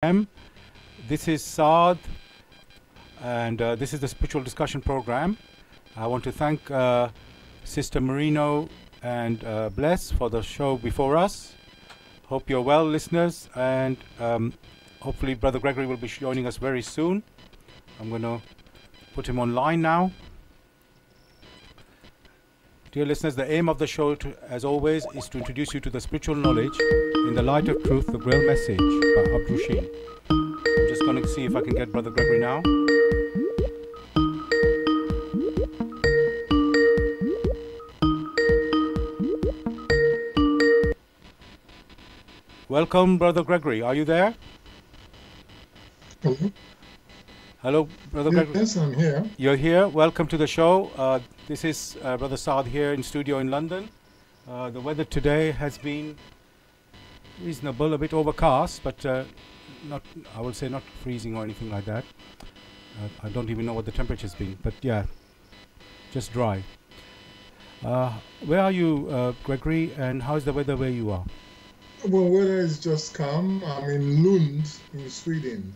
This is Saad, and this is the spiritual discussion program. I want to thank Sister Marino and Bless for the show before us. Hope you're well, listeners, and hopefully Brother Gregory will be joining us very soon. I'm going to put him online now. Dear listeners, the aim of the show, as always, is to introduce you to the spiritual knowledge in the light of truth, the Grail message by Abdul Sheen. I'm just going to see if I can get Brother Gregory now. Welcome, Brother Gregory. Are you there? Hello. Hello, Brother Gregory. Yes, I'm here. You're here. Welcome to the show. This is Brother Saad here in studio in London. The weather today has been reasonable, a bit overcast, but not, I will say, not freezing or anything like that. I don't even know what the temperature's been, but yeah, just dry. Where are you, Gregory, and how's the weather where you are? Well, weather is just calm. I'm in Lund in Sweden.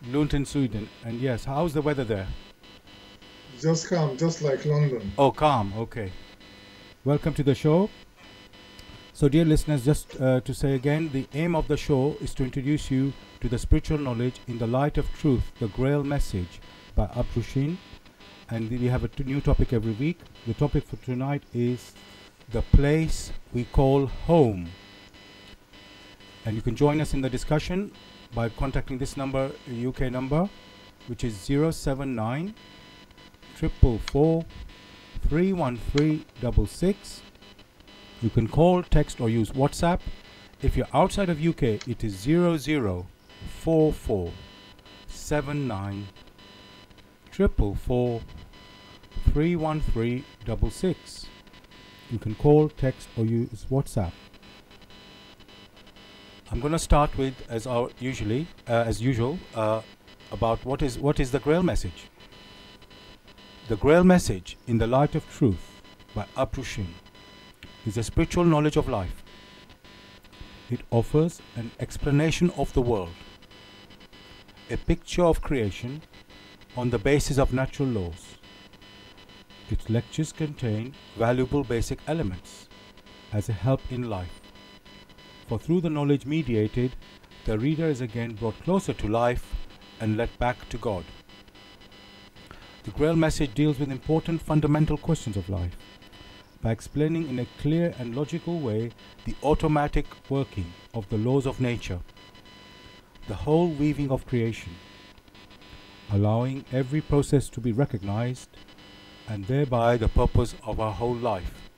Lund in Sweden, and yes, how's the weather there? Just calm, just like London. Oh, calm, okay. Welcome to the show. So, dear listeners, just to say again, the aim of the show is to introduce you to the spiritual knowledge in the light of truth, the Grail message by Abdul Sheen. And we have a new topic every week. The topic for tonight is the place we call home. And you can join us in the discussion by contacting this number, UK number, which is 079 444 31366. You can call, text, or use WhatsApp. If you're outside of UK, it is 0044 79 444 31366. You can call, text, or use WhatsApp. I'm going to start with, as usual, about what is the Grail message. The Grail message in the light of truth by Abdul Sheen is a spiritual knowledge of life. It offers an explanation of the world, a picture of creation on the basis of natural laws. Its lectures contain valuable basic elements as a help in life. For through the knowledge mediated, the reader is again brought closer to life and led back to God. The Grail message deals with important fundamental questions of life by explaining in a clear and logical way the automatic working of the laws of nature, the whole weaving of creation, allowing every process to be recognized, and thereby the purpose of our whole life.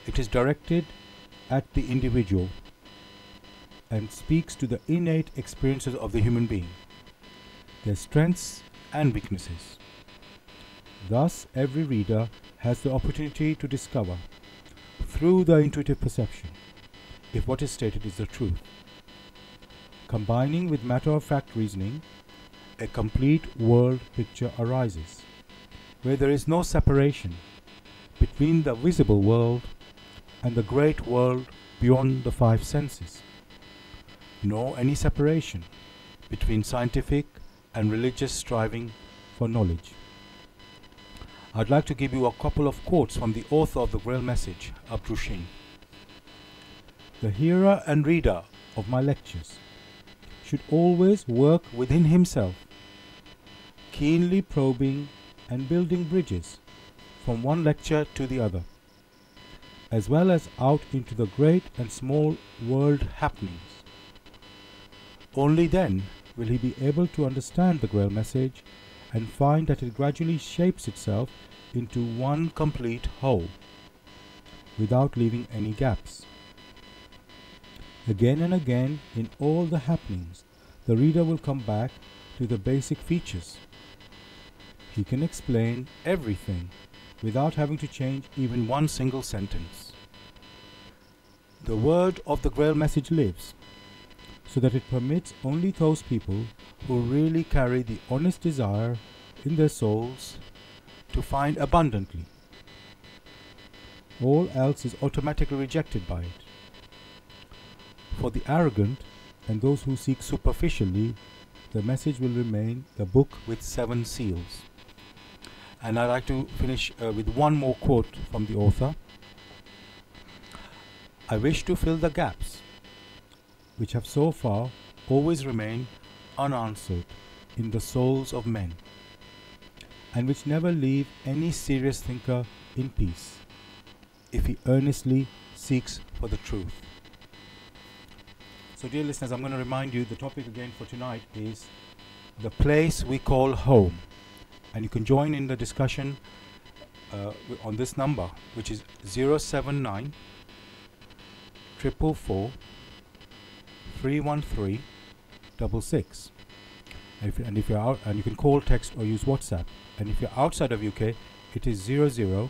It is directed at the individual and speaks to the innate experiences of the human being, their strengths and weaknesses. Thus, every reader has the opportunity to discover, through the intuitive perception, if what is stated is the truth. Combining with matter-of-fact reasoning, a complete world picture arises, where there is no separation between the visible world and the great world beyond the five senses, nor any separation between scientific and religious striving for knowledge. I'd like to give you a couple of quotes from the author of the Grail message, Abdul Sheen. The hearer and reader of my lectures should always work within himself, keenly probing and building bridges from one lecture to the other, as well as out into the great and small world happenings. Only then will he be able to understand the Grail message and find that it gradually shapes itself into one complete whole, without leaving any gaps. Again and again, in all the happenings, the reader will come back to the basic features. He can explain everything without having to change even one single sentence. The word of the Grail message lives, so that it permits only those people who really carry the honest desire in their souls to find abundantly. All else is automatically rejected by it. For the arrogant and those who seek superficially, the message will remain the book with 7 seals. And I'd like to finish with one more quote from the author. I wish to fill the gaps which have so far always remained unanswered in the souls of men, and which never leave any serious thinker in peace if he earnestly seeks for the truth. So dear listeners, I'm going to remind you the topic again for tonight is the place we call home, and you can join in the discussion on this number, which is 079 444 313 66. And if you're out, and you can call, text, or use WhatsApp. And if you're outside of UK, it is 00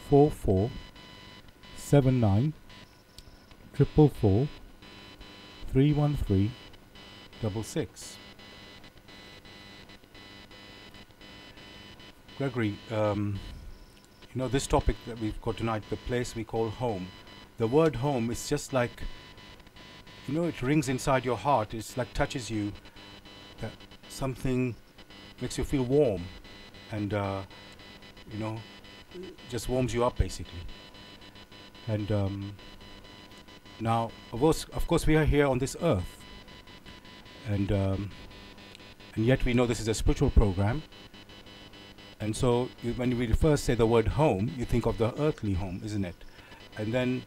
44 79 444 313 66. Gregory, this topic that we've got tonight, the place we call home. The word home is just like, it rings inside your heart. It's like touches you. Something makes you feel warm, and just warms you up basically. And now, of course, we are here on this earth, and yet we know this is a spiritual program. And so, when we first say the word home, you think of the earthly home, isn't it? And then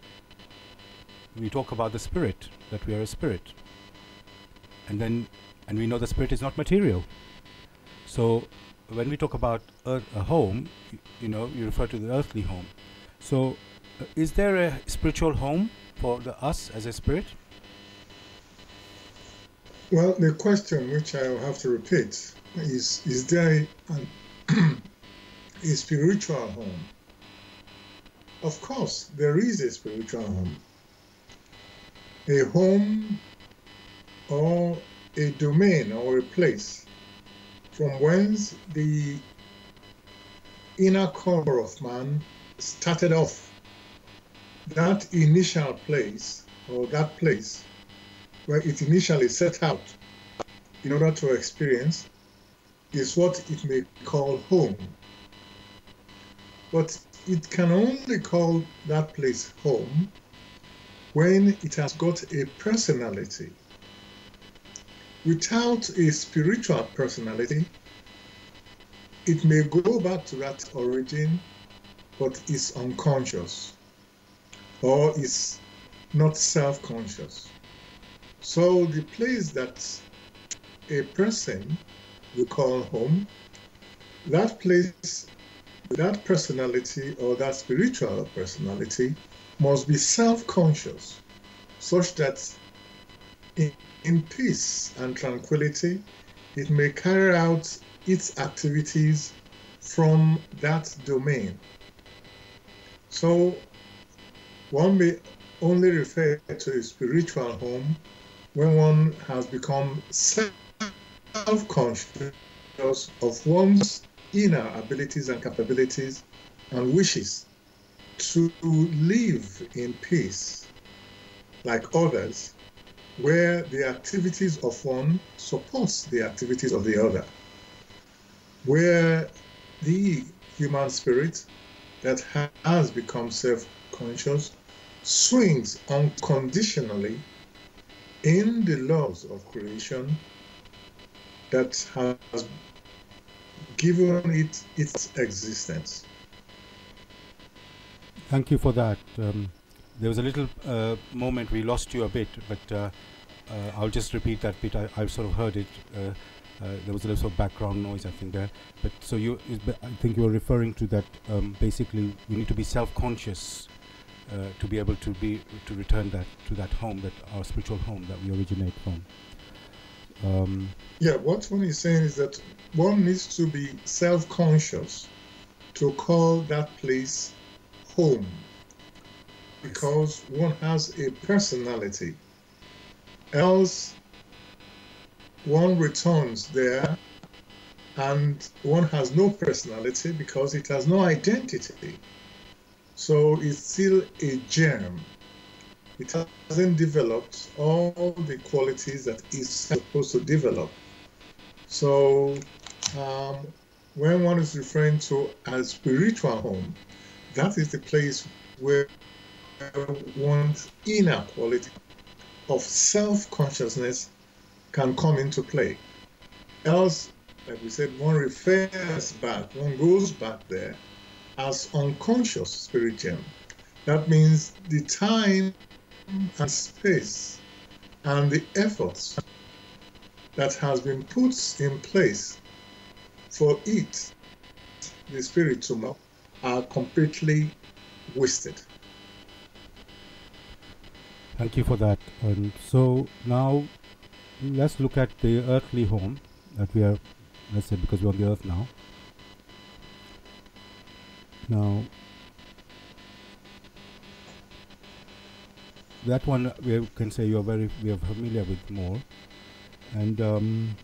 we talk about the spirit, that we are a spirit, and we know the spirit is not material. So when we talk about a home, you refer to the earthly home. So is there a spiritual home for us as a spirit? Well, the question which I will have to repeat is there a spiritual home? Of course, there is a spiritual home. A home or a domain or a place from whence the inner core of man started off. That initial place, or that place where it initially set out in order to experience, is what it may call home. But it can only call that place home when it has got a personality. Without a spiritual personality, it may go back to that origin, but is unconscious or is not self-conscious. So the place that a person we call home, that place, that personality or that spiritual personality must be self-conscious, such that in peace and tranquility, it may carry out its activities from that domain. So one may only refer to a spiritual home when one has become self-conscious of one's inner abilities and capabilities and wishes to live in peace like others, where the activities of one supports the activities of the other, where the human spirit that has become self-conscious swings unconditionally in the laws of creation that has given it its existence. Thank you for that. There was a little moment we lost you a bit, but I'll just repeat that bit. I sort of heard it. There was a little sort of background noise, I think, there. But so I think you were referring to that. Basically, we need to be self-conscious to be able to return that to that home, that our spiritual home that we originate from. Yeah, what one is saying is that one needs to be self-conscious to call that place home, because one has a personality. Else one returns there and one has no personality because it has no identity. So it's still a germ it hasn't developed all the qualities that it's supposed to develop. So when one is referring to a spiritual home, that is the place where one's inner quality of self-consciousness can come into play. Else, like we said, one refers back, one goes back there as unconscious spiritual. That means the time and space and the efforts that has been put in place for it, the spirit to move, are completely wasted. Thank you for that. And so now let's look at the earthly home that we are, let's say, because we're on the earth now. Now, that one we can say we are familiar with more. And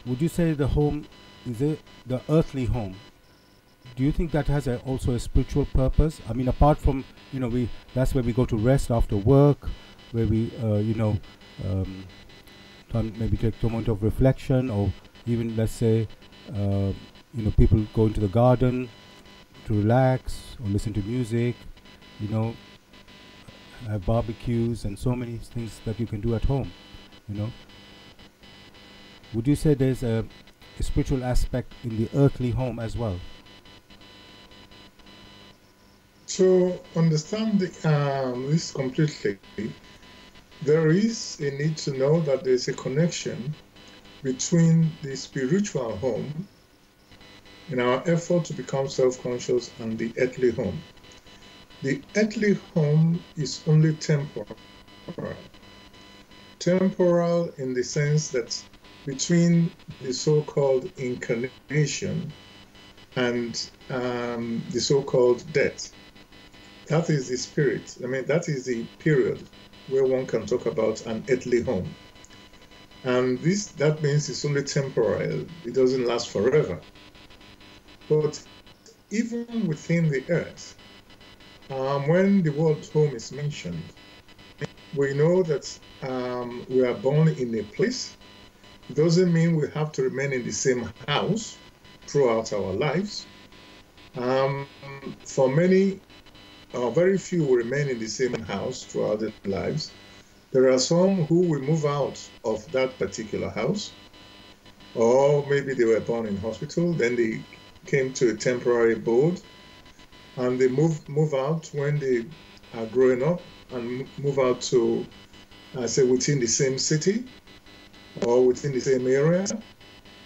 would you say the home is the earthly home? Do you think that has also a spiritual purpose? I mean, apart from, that's where we go to rest after work, where we maybe take a moment of reflection, or even, let's say, people go into the garden to relax or listen to music, have barbecues and so many things that you can do at home. Would you say there's a spiritual aspect in the earthly home as well? To understand this completely, there is a need to know that there's a connection between the spiritual home in our effort to become self-conscious and the earthly home. The earthly home is only temporal. Temporal in the sense that between the so-called incarnation and the so-called death. That is the spirit. I mean, that is the period where one can talk about an earthly home. And that means it's only temporal. It doesn't last forever. But even within the earth, when the word home is mentioned, we know that we are born in a place. It doesn't mean we have to remain in the same house throughout our lives. For many, very few will remain in the same house throughout their lives. There are some who will move out of that particular house, or maybe they were born in hospital, then they came to a temporary abode, and they move out when they are growing up and move out to, say, within the same city, or within the same area,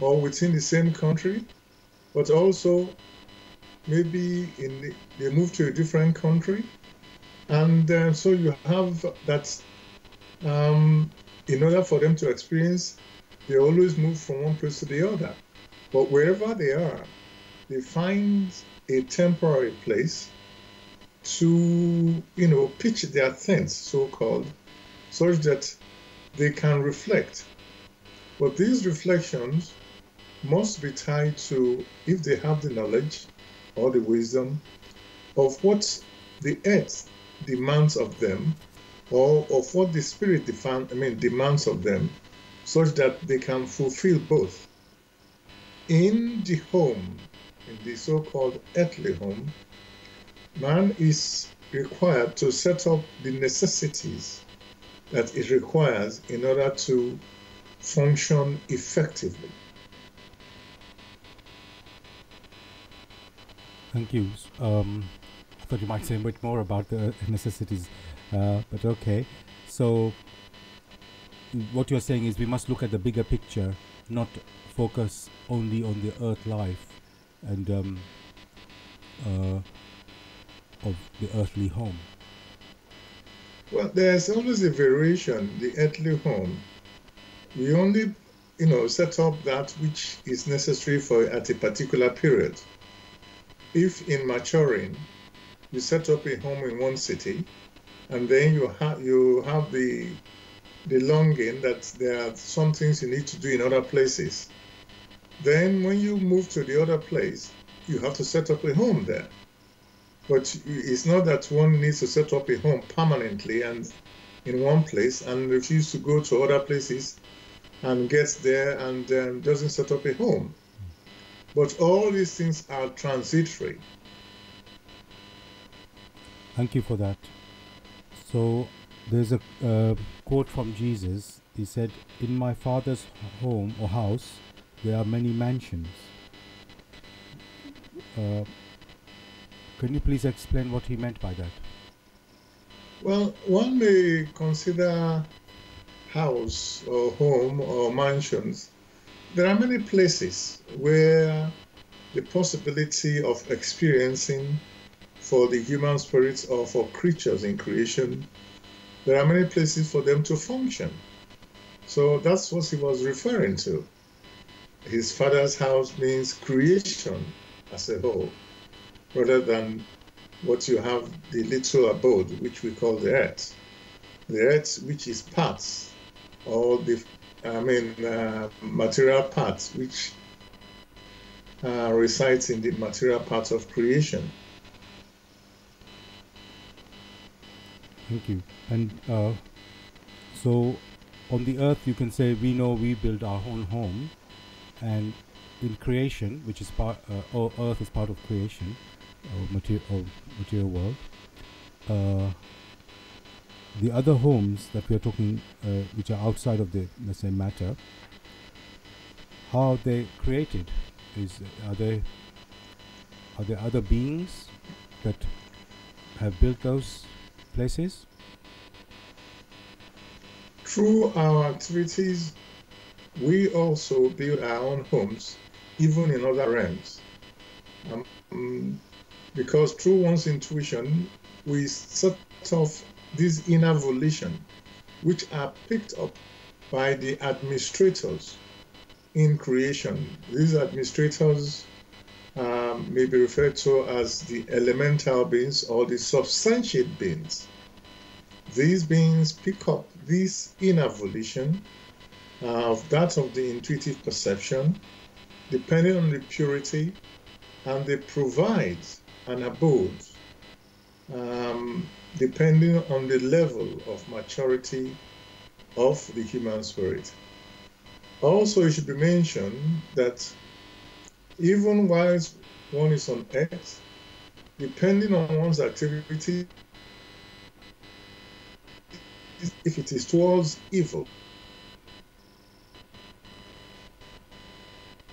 or within the same country, but also maybe they move to a different country. And so you have that, in order for them to experience, they always move from one place to the other. But wherever they are, they find a temporary place to, pitch their tents, so-called, such that they can reflect. But these reflections must be tied to, if they have the knowledge or the wisdom of what the earth demands of them, or of what the spirit demands of them, such that they can fulfill both. In the home, in the so-called earthly home, man is required to set up the necessities that it requires in order to function effectively. Thank you. I thought you might say a bit more about the necessities, but okay. So what you're saying is we must look at the bigger picture, not focus only on the earth life and of the earthly home. Well, there's always a variation. The earthly home, we only, set up that which is necessary at a particular period. If in maturing, you set up a home in one city, and then you have the longing that there are some things you need to do in other places. Then when you move to the other place, you have to set up a home there. But it's not that one needs to set up a home permanently and in one place and refuse to go to other places and gets there and doesn't set up a home. But all these things are transitory. Thank you for that. So there's a quote from Jesus. He said, "In my Father's home or house, there are many mansions." Can you please explain what he meant by that? Well, one may consider house or home or mansions. There are many places where the possibility of experiencing for the human spirit or for creatures in creation, there are many places for them to function. So that's what he was referring to. His Father's house means creation as a whole, rather than what you have, the little abode, which we call the earth. The earth, which is parts, or material parts, which resides in the material parts of creation. Thank you. And so on the earth, you can say we know we build our own home, and in creation, which is part, or earth is part of creation, or material world. The other homes that we are talking, which are outside of the, let's say, matter, how are they created? Are there other beings that have built those places? Through our activities, we also build our own homes, even in other realms. Because through one's intuition, we set off these inner volition, which are picked up by the administrators in creation. These administrators may be referred to as the elemental beings or the substantiate beings. These beings pick up this inner volition of that of the intuitive perception, depending on the purity, and they provide an abode depending on the level of maturity of the human spirit. Also, it should be mentioned that even whilst one is on earth, depending on one's activity, if it is towards evil.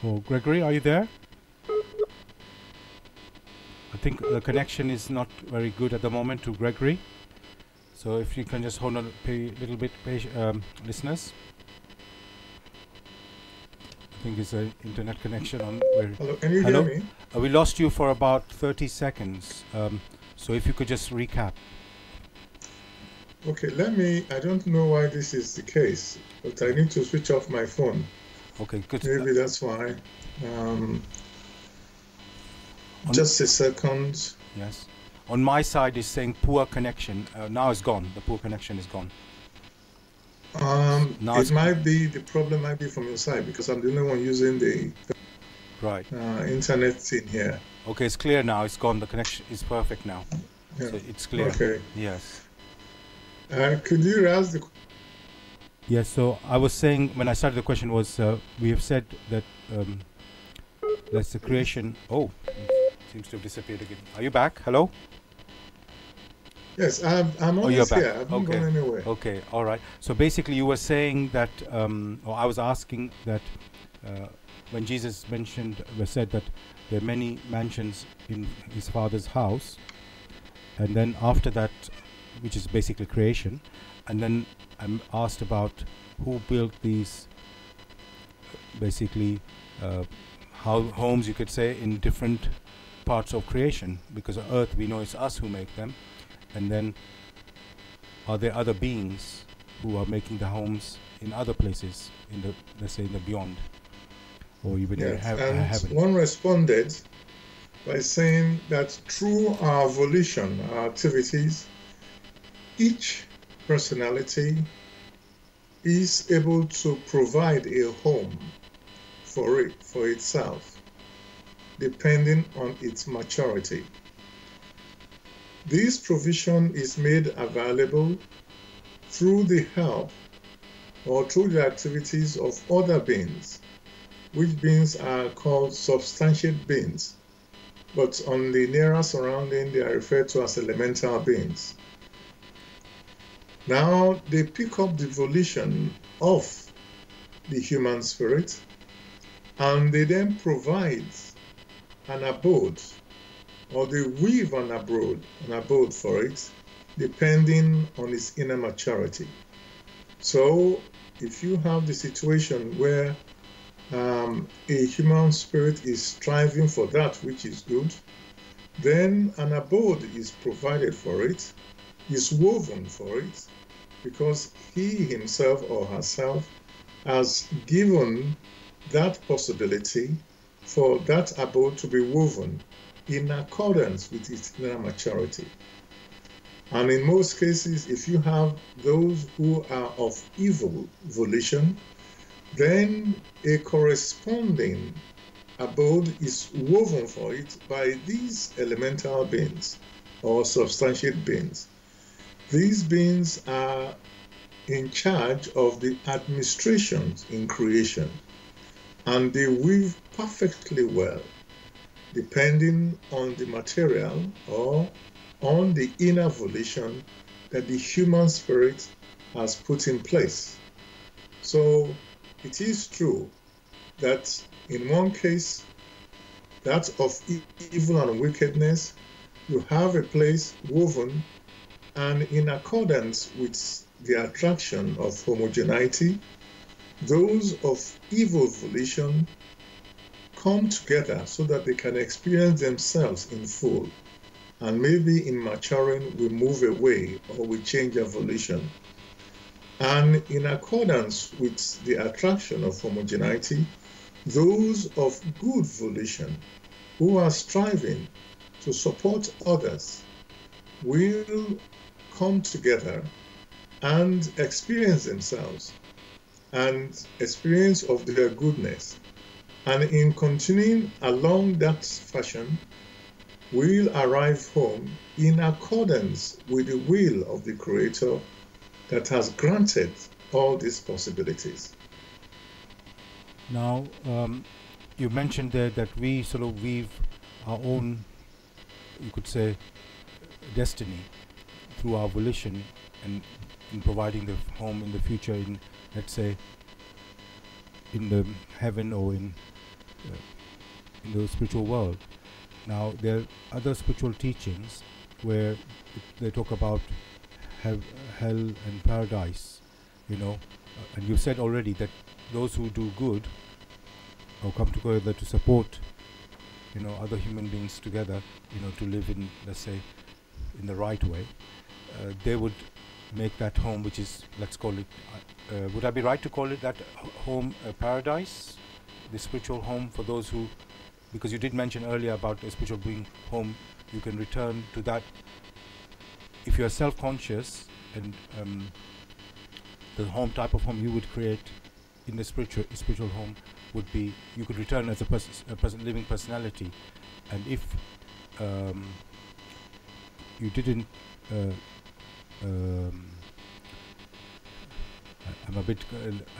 Oh, Gregory, are you there? I think the connection is not very good at the moment to Gregory. So if you can just hold on a little bit, listeners. I think it's an internet connection on. Hello, can you hear me? We lost you for about 30 seconds. So if you could just recap. Okay, I don't know why this is the case, but I need to switch off my phone. Okay, good. Maybe that's why. Just a second. Yes. On my side is saying poor connection. Now it's gone. The poor connection is gone. The problem might be from your side because I'm the only one using the internet thing here. Okay, it's clear now. It's gone. The connection is perfect now. Yeah. So it's clear. Okay. Yes. Could you ask the? Yes. So I was saying when I started the question was we have said that that's the creation. Oh, seems to have disappeared again. Are you back? Hello. Yes, I'm always here. I've not gone anywhere. Okay, all right. So basically, you were saying that, or I was asking that, when Jesus said that there are many mansions in his Father's house, and then after that, which is basically creation, and then I'm asked about who built these, basically, homes, you could say, in different parts of creation, because on earth we know it's us who make them. And then, are there other beings who are making the homes in other places, in the, let's say, in the beyond, or even in heaven? One responded by saying that through our volition, our activities, each personality is able to provide a home for itself, depending on its maturity. This provision is made available through the help or through the activities of other beings, which beings are called substantiate beings, but on the nearer surrounding, they are referred to as elemental beings. Now, they pick up the volition of the human spirit, and they then provide an abode, or they weave an abode for it, depending on its inner maturity. So, if you have the situation where a human spirit is striving for that which is good, then an abode is provided for it, is woven for it, because he himself or herself has given that possibility for that abode to be woven in accordance with its inner maturity. And in most cases, if you have those who are of evil volition, then a corresponding abode is woven for it by these elemental beings or substantiate beings. These beings are in charge of the administrations in creation, and they weave perfectly well, depending on the material or on the inner volition that the human spirit has put in place. So it is true that in one case, that of evil and wickedness, you have a place woven, and in accordance with the attraction of homogeneity, those of evil volition come together so that they can experience themselves in full. And maybe in maturing, we move away or we change our volition. And in accordance with the attraction of homogeneity, those of good volition who are striving to support others will come together and experience themselves and experience of their goodness. And in continuing along that fashion, we'll arrive home in accordance with the will of the Creator that has granted all these possibilities. Now, you mentioned there that we sort of weave our own, you could say, destiny through our volition and in providing the home in the future, in, let's say, in the heaven or in the spiritual world. Now, there are other spiritual teachings where they talk about hell and paradise, you know, and you said already that those who do good or come together to support, you know, other human beings together, you know, to live in, let's say, in the right way, they would make that home, which is, let's call it, would I be right to call it that home, paradise, the spiritual home for those who, because you did mention earlier about a spiritual being home, you can return to that if you are self-conscious, and the home type of home you would create in the spiritual home would be, you could return as a living personality. And if you didn't I'm a bit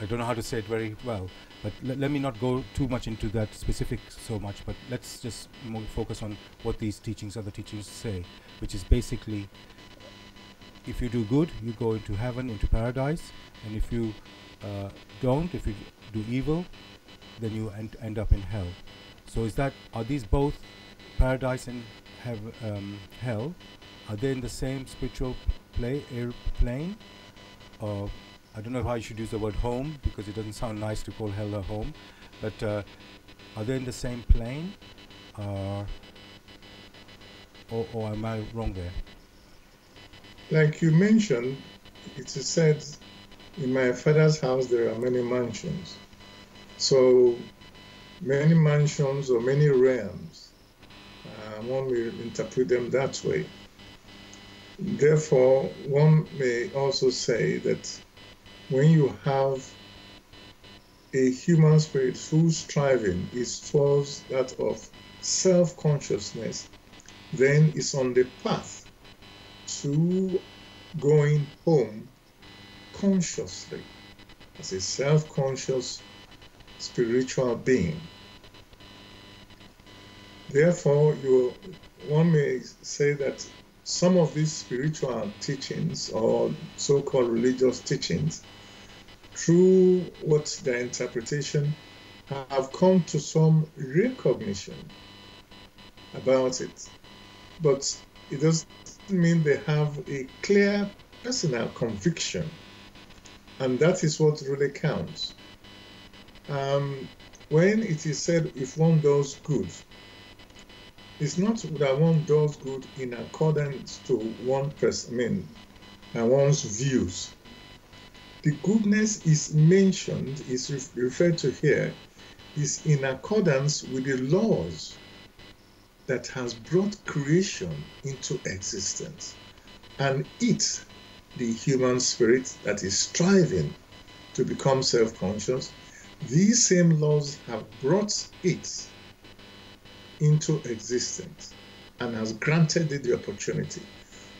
I don't know how to say it very well, but let me not go too much into that specific so much, but let's just more focus on what these teachings, other teachings say, which is basically, if you do good, you go into heaven, into paradise, and if you don't, if you do evil, then you end up in hell. So are these both paradise and hell? Are they in the same spiritual plane? Or I don't know how you should use the word home, because it doesn't sound nice to call hell a home, but are they in the same plane? Or am I wrong there? Like you mentioned, it is said, in my father's house there are many mansions. So many mansions or many realms, one may interpret them that way. Therefore, one may also say that when you have a human spirit whose striving is towards that of self-consciousness, then it's on the path to going home consciously as a self-conscious spiritual being. Therefore, one may say that some of these spiritual teachings or so-called religious teachings, through what their interpretation, have come to some recognition about it. But it doesn't mean they have a clear personal conviction. And that is what really counts. When it is said, if one does good, it's not that one does good in accordance to one's views. The goodness is mentioned, is referred to here, is in accordance with the laws that has brought creation into existence. And it, the human spirit that is striving to become self-conscious, these same laws have brought it into existence and has granted it the opportunity.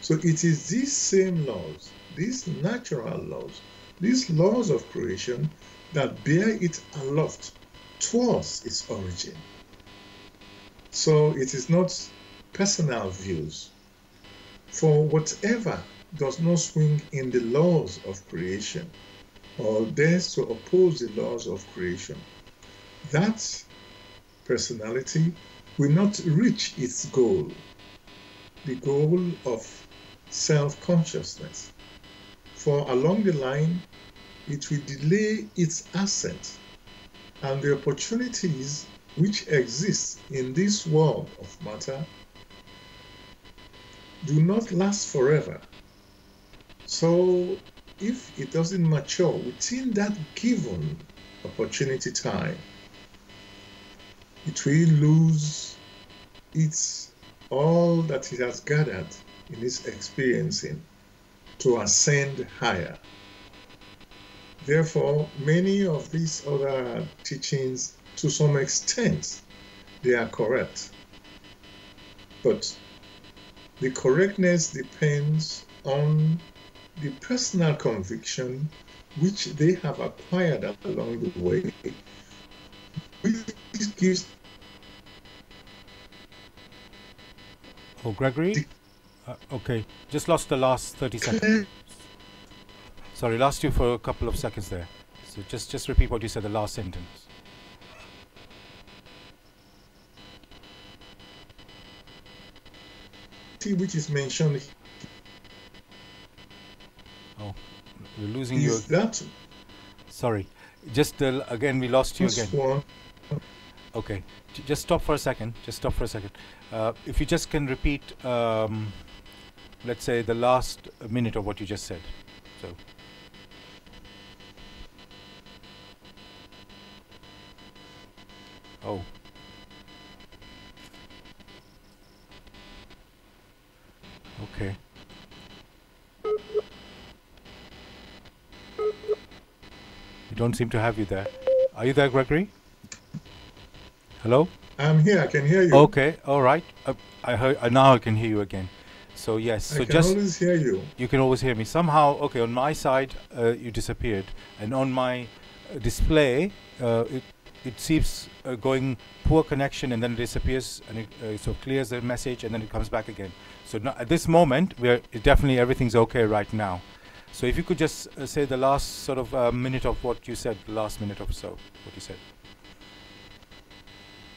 So it is these same laws, these natural laws, these laws of creation that bear it aloft towards its origin. So it is not personal views. For whatever does not swing in the laws of creation or dares to oppose the laws of creation, that personality will not reach its goal, the goal of self-consciousness. For along the line, it will delay its ascent, and the opportunities which exist in this world of matter do not last forever. So if it doesn't mature within that given opportunity time, it will lose all that it has gathered in its experiencing to ascend higher. Therefore, many of these other teachings, to some extent, they are correct. But the correctness depends on the personal conviction which they have acquired along the way, which gives... Oh, Gregory? Okay, just lost the last 30 seconds. Sorry, lost you for a couple of seconds there. So just repeat what you said, the last sentence. Which is mentioned. Oh, we're losing you. That? Sorry, just again we lost you again. One. Okay, just stop for a second. Just stop for a second. If you just can repeat, let's say the last minute of what you just said. So. Oh. Okay. We don't seem to have you there. Are you there, Gregory? Hello? I'm here. I can hear you. Okay. All right. I heard. Now I can hear you again. So yes. So I can always hear you. You can always hear me. Somehow, okay. On my side, you disappeared, and on my display, it seems going poor connection, and then it disappears, and it so clears the message, and then it comes back again. So at this moment, definitely everything's okay right now. So if you could just say the last sort of minute of what you said, the last minute or so, what you said.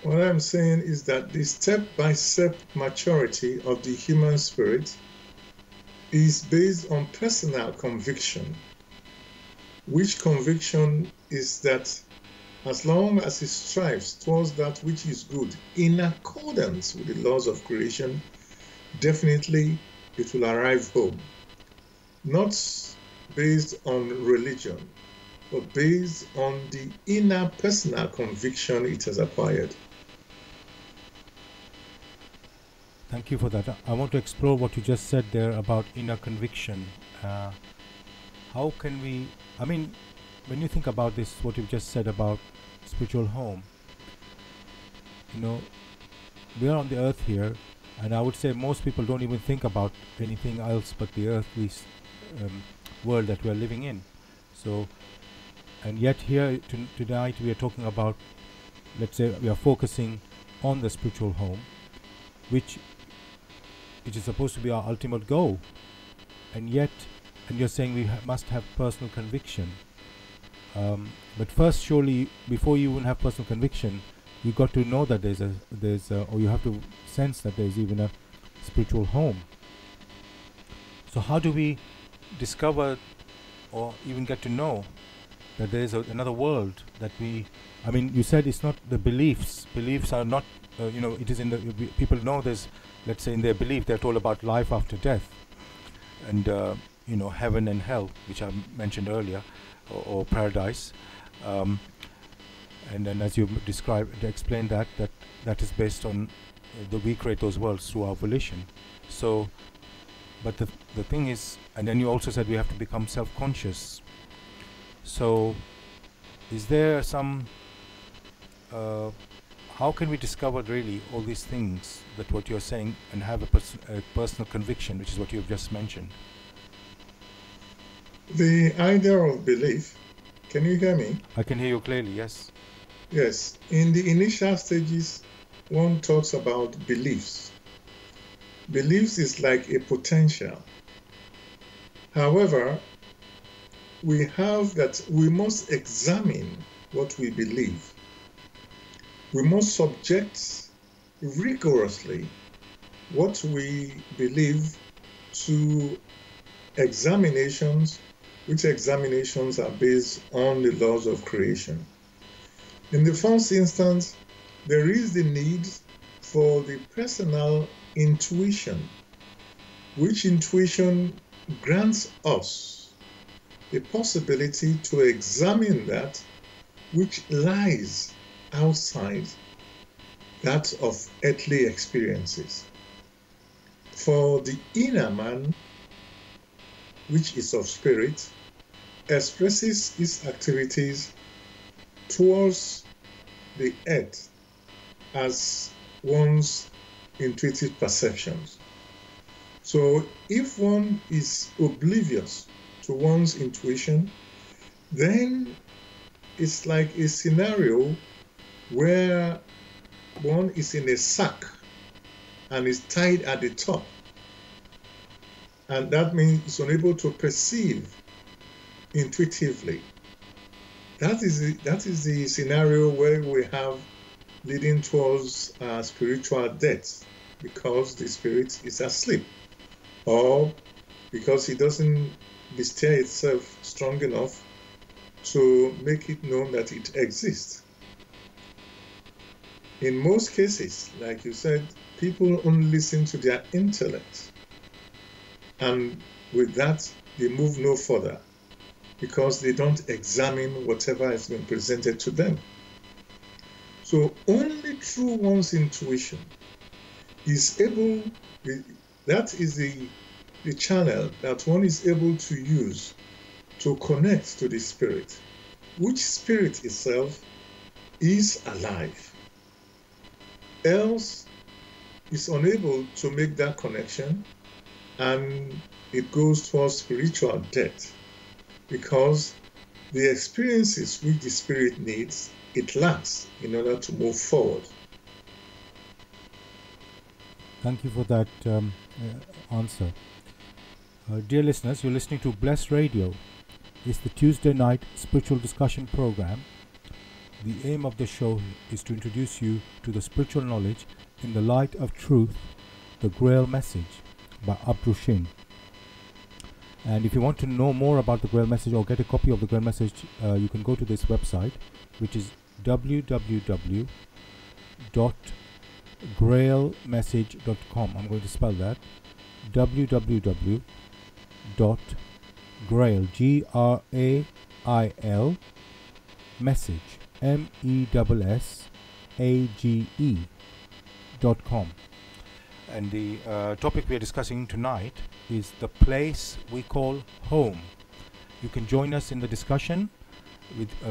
What I'm saying is that the step-by-step maturity of the human spirit is based on personal conviction, which conviction is that as long as it strives towards that which is good in accordance with the laws of creation, definitely it will arrive home. Not based on religion, but based on the inner personal conviction it has acquired. Thank you for that. I want to explore what you just said there about inner conviction. How can we, I mean, when you think about this, what you've just said about spiritual home, you know, we are on the earth here And I would say most people don't even think about anything else but the earthly world that we're living in. So, and yet here tonight we are talking about, let's say we are focusing on the spiritual home, which is supposed to be our ultimate goal. And yet, and you're saying we must have personal conviction. But first, surely, before you even have personal conviction, you got to know that or you have to sense that there's even a spiritual home. So how do we discover or even get to know that there is another world that I mean, you said it's not the beliefs. Beliefs are not, it is in the, people know there's, let's say in their belief, they're told about life after death. And, heaven and hell, which I mentioned earlier, or paradise. And then as you explained that is based on we create those worlds through our volition. So, but the thing is, and then you also said we have to become self-conscious. So, is there some, how can we discover really all these things that what you're saying and have a personal conviction, which is what you've just mentioned? The idea of belief, can you hear me? I can hear you clearly, yes. Yes, in the initial stages, one talks about beliefs. Beliefs is like a potential. However, we must examine what we believe. We must subject rigorously what we believe to examinations, which examinations are based on the laws of creation. In the first instance, there is the need for the personal intuition, which intuition grants us the possibility to examine that which lies outside that of earthly experiences. For the inner man, which is of spirit, expresses its activities towards the earth as one's intuitive perceptions. So if one is oblivious to one's intuition, then it's like a scenario where one is in a sack and is tied at the top. And that means it's unable to perceive intuitively. That is the scenario where we have leading towards spiritual death, because the spirit is asleep, or because it doesn't bestir itself strong enough to make it known that it exists. In most cases, like you said, people only listen to their intellect, and with that, they move no further, because they don't examine whatever has been presented to them. So only through one's intuition that is the channel that one is able to use to connect to the spirit, which spirit itself is alive. Else is unable to make that connection, and it goes towards spiritual death, because the experiences which the spirit needs, it lacks in order to move forward. Thank you for that answer. Dear listeners, you're listening to Bless Radio. It's the Tuesday night spiritual discussion program. The aim of the show is to introduce you to the spiritual knowledge in the light of truth, the Grail message by Abdushin. And if you want to know more about the Grail message or get a copy of the Grail message, you can go to this website, which is www.grailmessage.com. I'm going to spell that. www.grail, Grail, message, message.com. And the topic we are discussing tonight is the place we call home. You can join us in the discussion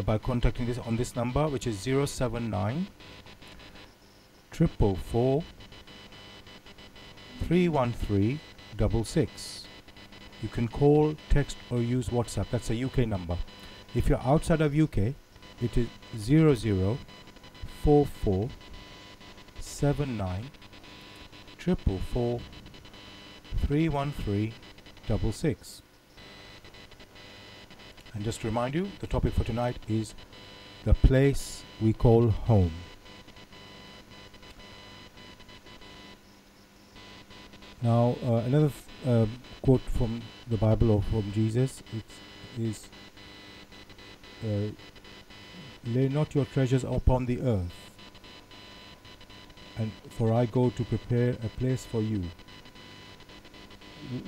by contacting us on this number, which is 079 444 313-66. You can call, text or use WhatsApp. That's a UK number. If you're outside of UK, it is 004479 444 313-66. And just to remind you, the topic for tonight is the place we call home. Now, another quote from the Bible or from Jesus is, lay not your treasures upon the earth, and for I go to prepare a place for you.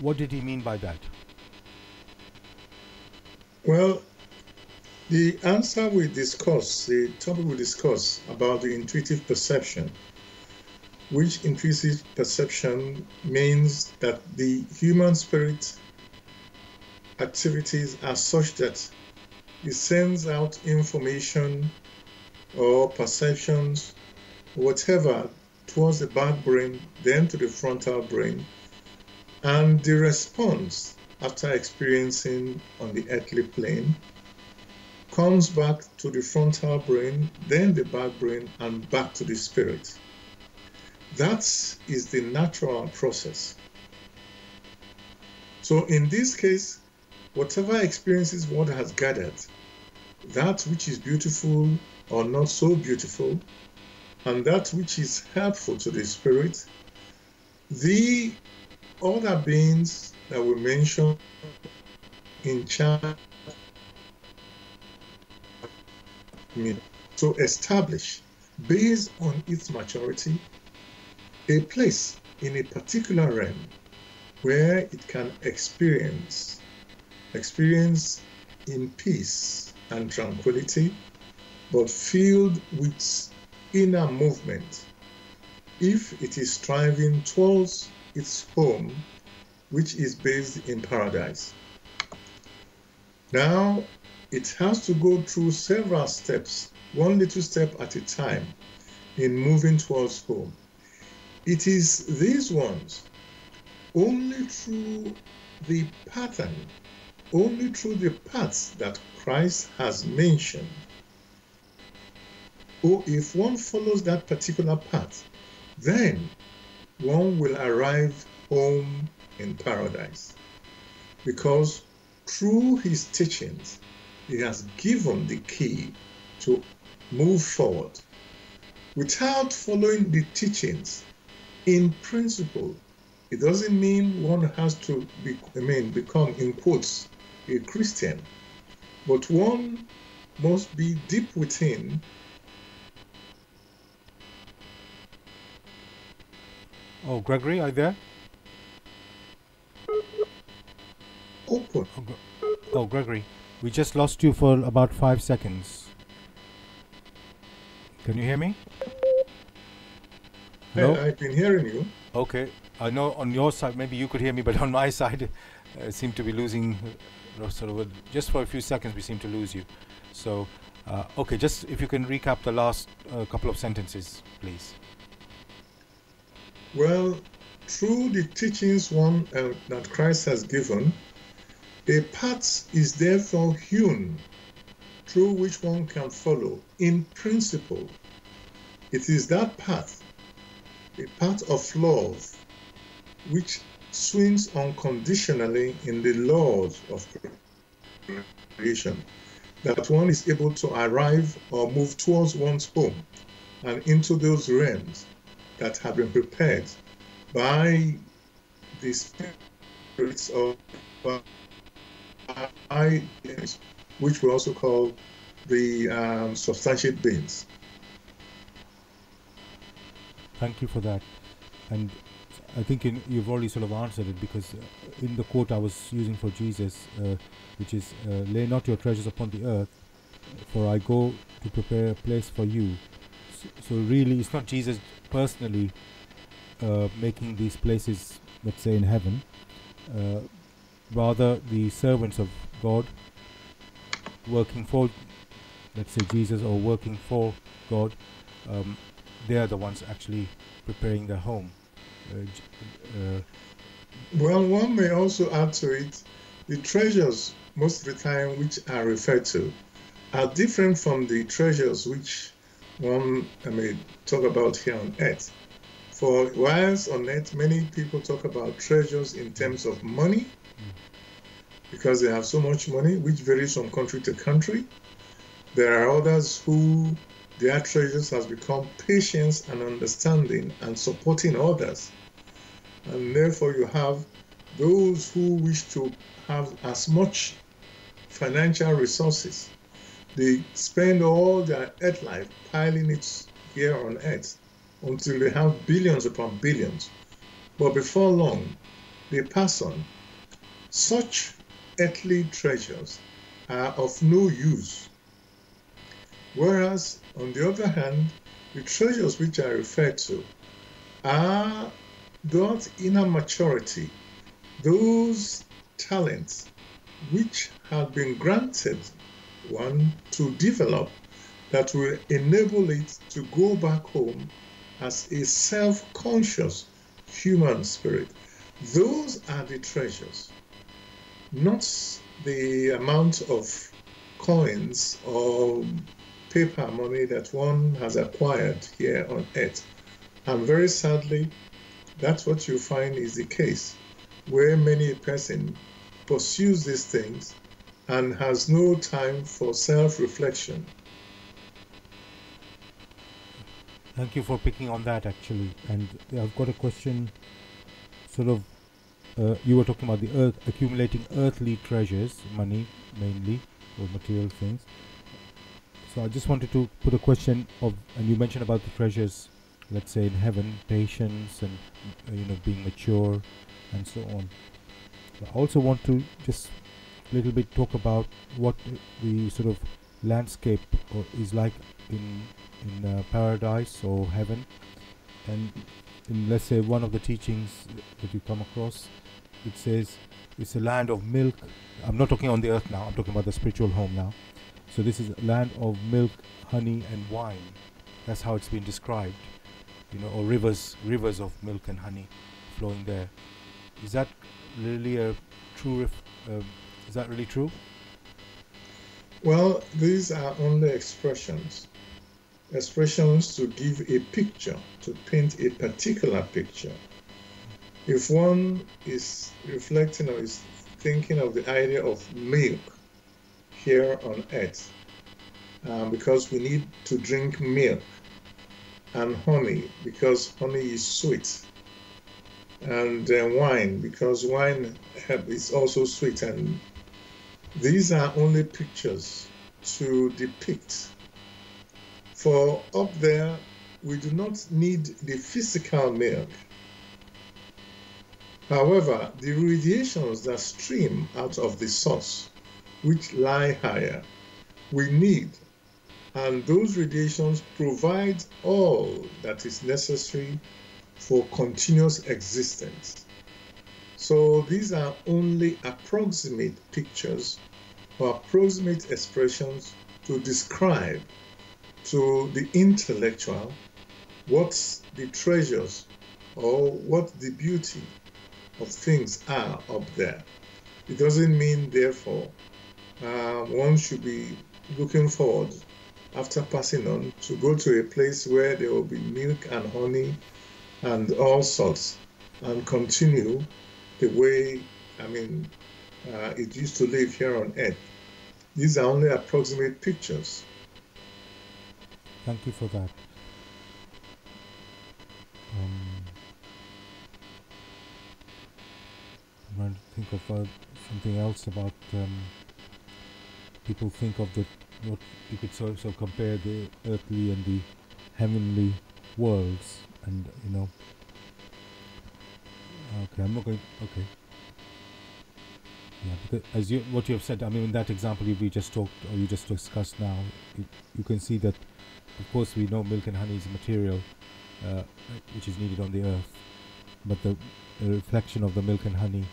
What did he mean by that? Well, the answer we discuss, the topic we discuss about the intuitive perception, which intuitive perception means that the human spirit activities are such that it sends out information or perceptions, whatever, towards the back brain, then to the frontal brain, and the response after experiencing on the earthly plane comes back to the frontal brain, then the back brain, and back to the spirit. That is the natural process. So in this case, whatever experiences one has gathered, that which is beautiful or not so beautiful, and that which is helpful to the spirit, the other beings that we mentioned in chapter to establish, based on its maturity, a place in a particular realm where it can experience in peace and tranquility, but filled with inner movement, if it is striving towards its home, which is based in paradise. Now, it has to go through several steps, one little step at a time, in moving towards home. It is these ones, only through the pattern, only through the paths that Christ has mentioned, or if one follows that particular path, then one will arrive home in paradise. Because through his teachings, he has given the key to move forward. Without following the teachings, in principle, it doesn't mean one has to become, in quotes, a Christian, but one must be deep within. Oh, Gregory, are you there? Open. Oh, Gregory, we just lost you for about 5 seconds. Can you hear me? Hello? I've been hearing you. Okay, I know on your side, maybe you could hear me, but on my side, seem to be losing, just for a few seconds, we seem to lose you. So, okay, just if you can recap the last couple of sentences, please. Well, through the teachings that Christ has given, a path is therefore hewn through which one can follow. In principle, it is that path, a path of love, which swings unconditionally in the laws of creation, that one is able to arrive or move towards one's home and into those realms that have been prepared by the spirits of beings, which we also call the substantiate beings. Thank you for that. And I think you've already sort of answered it, because in the quote I was using for Jesus, which is, lay not your treasures upon the earth, for I go to prepare a place for you. So really, it's not Jesus personally making these places, let's say, in heaven. Rather, the servants of God working for, let's say, Jesus, or working for God, they are the ones actually preparing their home. Well, one may also add to it, the treasures most of the time which are referred to are different from the treasures which one may talk about here on earth. For whilst on earth, many people talk about treasures in terms of money, because they have so much money, which varies from country to country. There are others who their treasures has become patience and understanding and supporting others. And therefore you have those who wish to have as much financial resources. They spend all their earth life piling it here on earth until they have billions upon billions. But before long, they pass on. Such earthly treasures are of no use. Whereas, on the other hand, the treasures which I referred to are that inner maturity, those talents which have been granted one to develop that will enable it to go back home as a self-conscious human spirit. Those are the treasures, not the amount of coins or paper money that one has acquired here on earth. And very sadly, that's what you find is the case, where many a person pursues these things and has no time for self-reflection. Thank you for picking on that, actually. And I've got a question, sort of, you were talking about the earth, accumulating earthly treasures, money mainly, or material things. So I just wanted to put a question of, and you mentioned about the treasures, let's say in heaven, patience and being mature and so on. I also want to just a little bit talk about what the sort of landscape is like in paradise or heaven. And in, let's say, one of the teachings that you come across, it says it's a land of milk. I'm not talking on the earth now, I'm talking about the spiritual home now. So this is a land of milk, honey and wine. That's how it's been described, or rivers of milk and honey flowing there. Is that really a true is that really true? Well, these are only expressions to give a picture, to paint a particular picture. If one is reflecting or is thinking of the idea of milk here on earth, because we need to drink milk, and honey because honey is sweet, and wine because wine is also sweet, and these are only pictures to depict. For up there, we do not need the physical milk. However, the radiations that stream out of the source, which lie higher, we need. And those radiations provide all that is necessary for continuous existence. So these are only approximate pictures or approximate expressions to describe to the intellectual what the treasures or what the beauty of things are up there. It doesn't mean, therefore, one should be looking forward after passing on to go to a place where there will be milk and honey and all sorts, and continue the way, it used to live here on earth. These are only approximate pictures. Thank you for that. I'm trying to think of something else about people think of what you could sort of compare the earthly and the heavenly worlds, and okay, I'm not going. Okay, yeah, because what you have said, in that example we just talked, or you just discussed now, you can see that, of course, we know milk and honey is a material which is needed on the earth, but the reflection of the milk and honey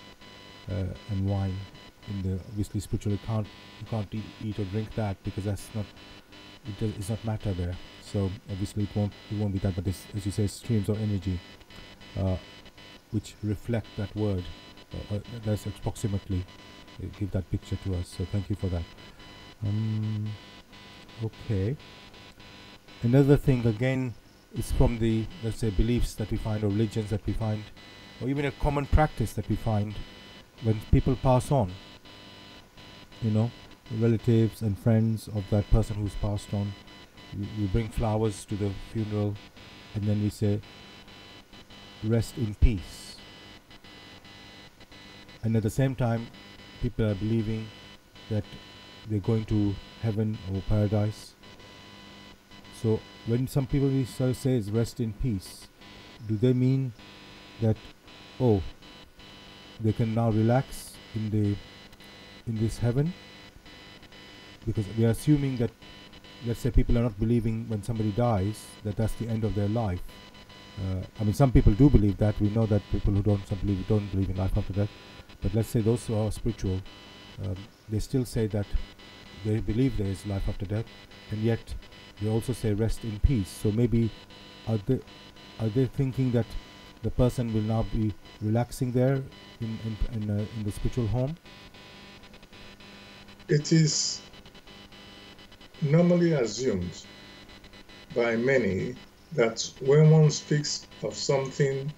and wine in the obviously spiritually you can't eat or drink that, because that's not, it's not matter there. So obviously it won't be that, but this, as you say, streams of energy. which reflect that word. That's approximately give that picture to us. So thank you for that. Okay. Another thing again is from the, let's say, beliefs that we find, or religions that we find, or even a common practice that we find when people pass on. You know, relatives and friends of that person who's passed on. We bring flowers to the funeral, and then we say, rest in peace. And at the same time, people are believing that they're going to heaven or paradise. So when some people say rest in peace, do they mean that, oh, they can now relax in this heaven? Because we are assuming that, let's say, people are not believing when somebody dies that that's the end of their life. I mean, some people do believe that. We know that people who don't believe in life after death. But let's say those who are spiritual, they still say that they believe there is life after death, and yet they also say rest in peace. So maybe are they thinking that the person will now be relaxing there in the spiritual home? It is normally assumed by many that when one speaks of something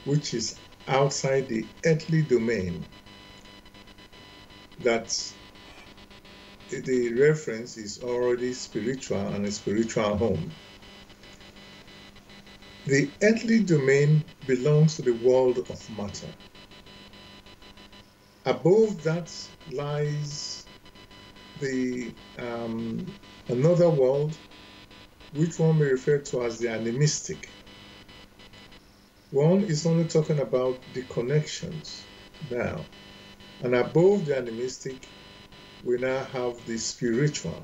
which is outside the earthly domain, that the reference is already spiritual and a spiritual home. The earthly domain belongs to the world of matter. Above that lies the another world, which one may refer to as the animistic. One is only talking about the connections now. And above the animistic, we now have the spiritual.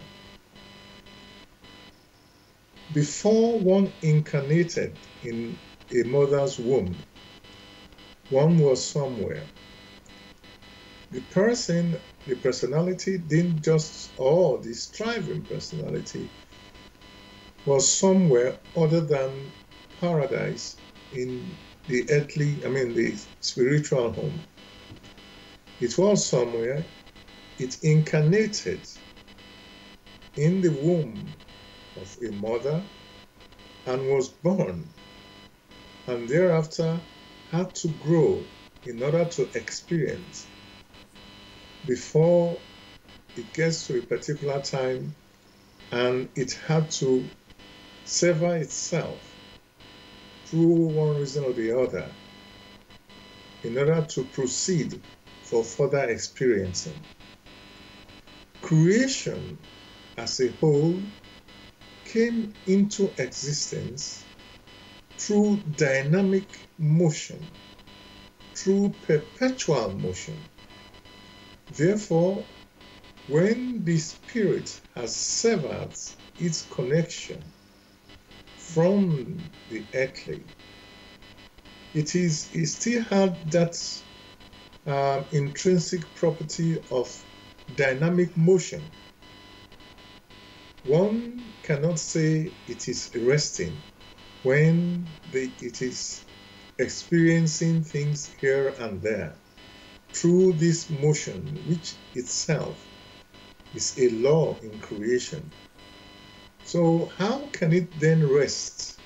Before one incarnated in a mother's womb, one was somewhere. The personality didn't just, the striving personality was somewhere other than paradise in the the spiritual home. It was somewhere, it incarnated in the womb of a mother and was born, and thereafter had to grow in order to experience before it gets to a particular time, and it had to sever itself through one reason or the other in order to proceed for further experiencing. Creation as a whole came into existence through dynamic motion, through perpetual motion. Therefore, when the spirit has severed its connection from the earthly, it still had that intrinsic property of dynamic motion. One cannot say it is resting when it is experiencing things here and there through this motion, which itself is a law in creation. So how can it then rest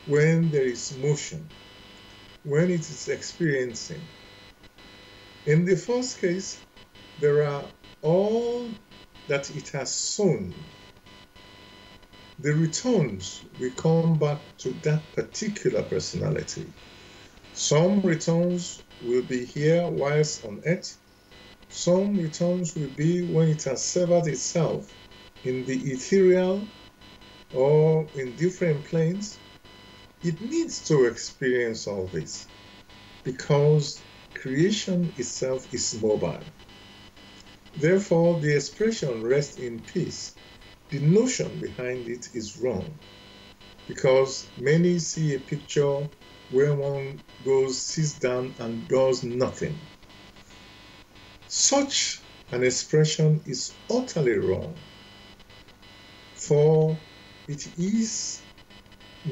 when there is motion, when it is experiencing? In the first case, there are all that it has sown. The returns will come back to that particular personality. Some returns will be here whilst on earth. Some returns will be when it has severed itself in the ethereal or in different planes. It needs to experience all this because creation itself is mobile. Therefore, the expression rest in peace, the notion behind it is wrong because many see a picture where one goes, sits down and does nothing. Such an expression is utterly wrong, for it is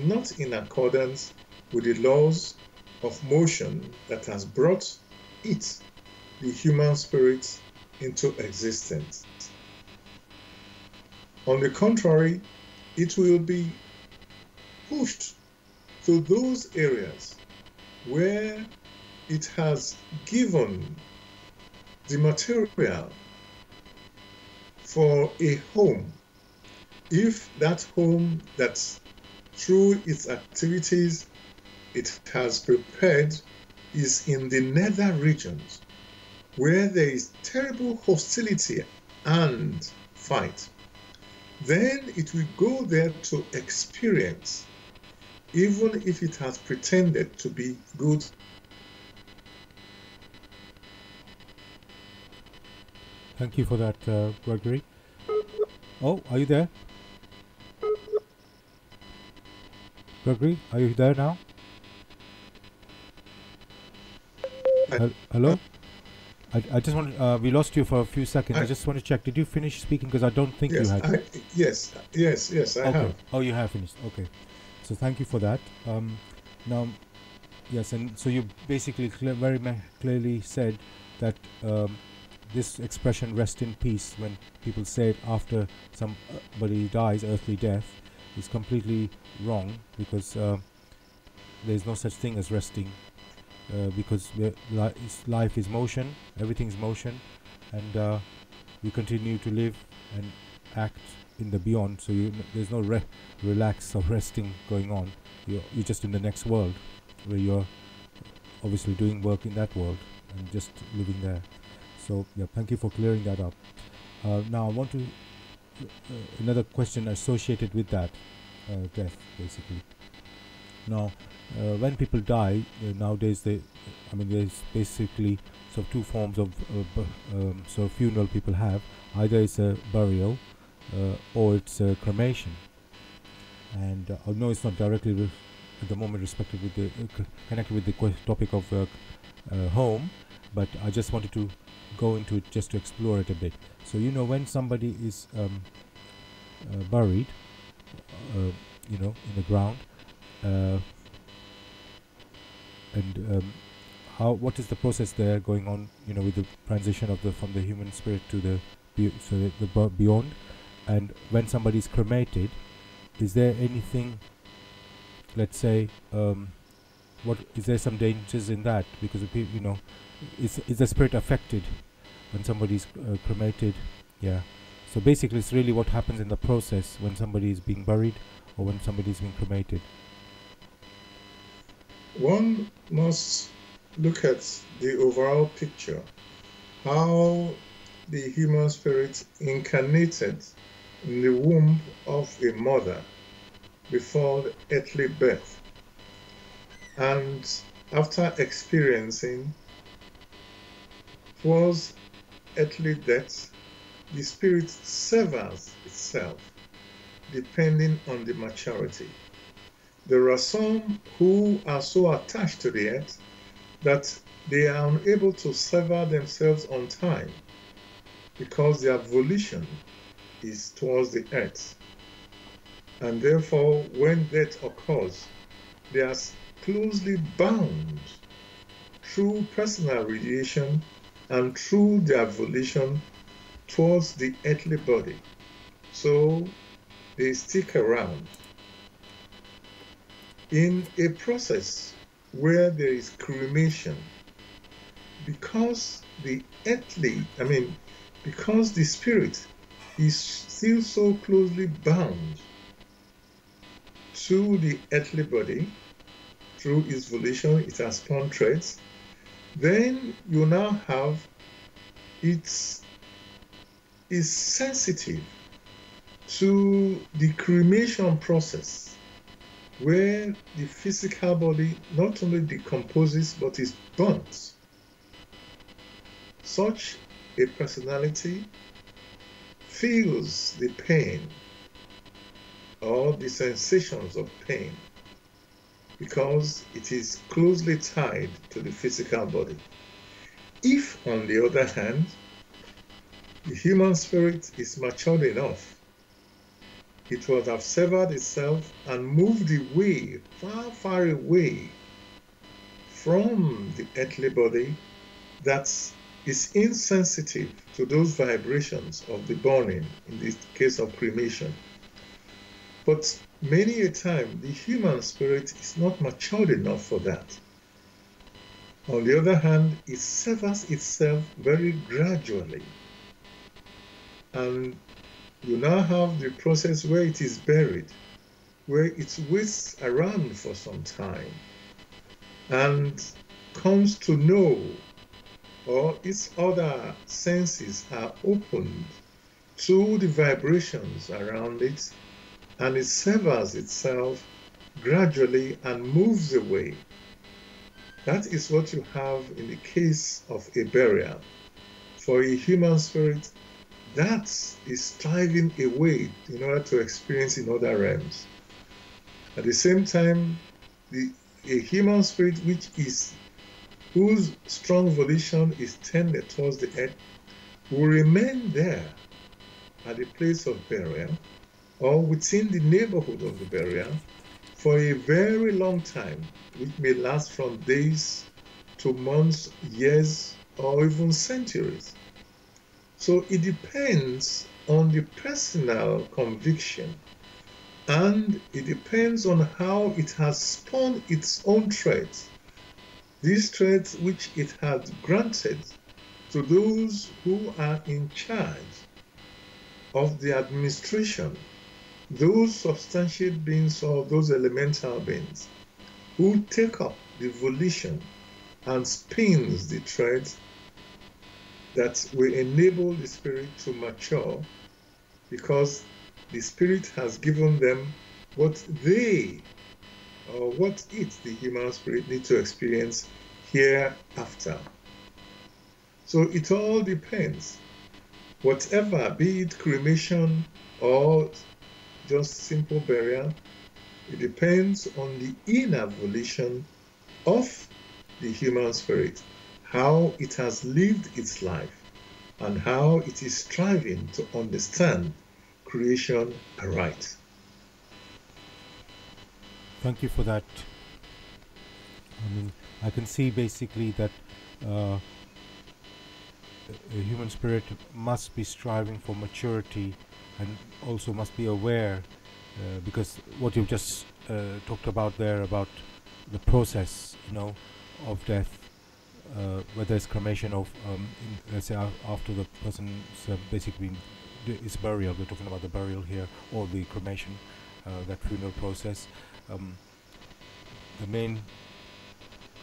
not in accordance with the laws of motion that has brought it, the human spirit, into existence. On the contrary, it will be pushed to those areas where it has given the material for a home. If that home that through its activities it has prepared is in the nether regions where there is terrible hostility and fight, then it will go there to experience, even if it has pretended to be good. Thank you for that, Gregory. Oh, are you there? Gregory, are you there now? Hello? I just want we lost you for a few seconds. I just want to check. Did you finish speaking? Because I don't think you had. Yes, I have. Oh, you have finished. Okay. So thank you for that. Now, yes, and so you basically very clearly said that this expression "rest in peace" when people say it after somebody dies, earthly death, is completely wrong, because there's no such thing as resting, because life is motion, everything's motion, and we continue to live and act in the beyond. So there's no relax or resting going on. You're just in the next world, where you're obviously doing work in that world and just living there. So yeah, thank you for clearing that up. Now I want to another question associated with that death, basically. Now, when people die nowadays, there's basically sort of two forms of sort of funeral people have. Either it's a burial or it's a cremation. And although it's not directly at the moment respected with the connected with the topic of home, but I just wanted to go into it just to explore it a bit. So when somebody is buried, in the ground, and what is the process there going on, with the transition of from the human spirit to the beyond, and when somebody is cremated, is there anything, let's say, what is there some dangers in that? Because is the spirit affected when somebody is cremated? Yeah. So basically, it's really what happens in the process when somebody is being buried or when somebody is being cremated. One must look at the overall picture, how the human spirit incarnated in the womb of a mother before the earthly birth, and after experiencing towards earthly death, the spirit severs itself depending on the maturity. There are some who are so attached to the earth that they are unable to sever themselves on time because their volition is towards the earth. And therefore, when death occurs, they are closely bound through personal radiation and through their volition towards the earthly body. So they stick around. In a process where there is cremation, because the spirit is still so closely bound to the earthly body through its volition, it has spun threads, then you now have it is sensitive to the cremation process, where the physical body not only decomposes but is burnt. Such a personality feels the pain or the sensations of pain because it is closely tied to the physical body. If, on the other hand, the human spirit is matured enough it would have severed itself and moved away, far, far away from the earthly body that is insensitive to those vibrations of the burning, in the case of cremation. But many a time, the human spirit is not matured enough for that. On the other hand, it severs itself very gradually. And you now have the process where it is buried, where it waits around for some time and comes to know, or its other senses are opened to the vibrations around it, and it severs itself gradually and moves away. That is what you have in the case of a burial. For a human spirit, that is striving away in order to experience in other realms. At the same time, a human spirit whose strong volition is tended towards the earth will remain there at the place of burial or within the neighborhood of the burial for a very long time, which may last from days to months, years, or even centuries. So it depends on the personal conviction, and it depends on how it has spun its own traits. These traits which it had granted to those who are in charge of the administration, those substantiate beings or those elemental beings who take up the volition and spins the threads that will enable the spirit to mature, because the spirit has given them what they, or what it, the human spirit, need to experience hereafter. So it all depends. Whatever, be it cremation or just simple burial, it depends on the inner volition of the human spirit, how it has lived its life, and how it is striving to understand creation aright. Thank you for that. I mean, I can see basically that a human spirit must be striving for maturity and also must be aware, because what you've just talked about there, about the process, of death, whether it's cremation or let's say after the person's basically is burial, we're talking about the burial here, or the cremation, that funeral process. The main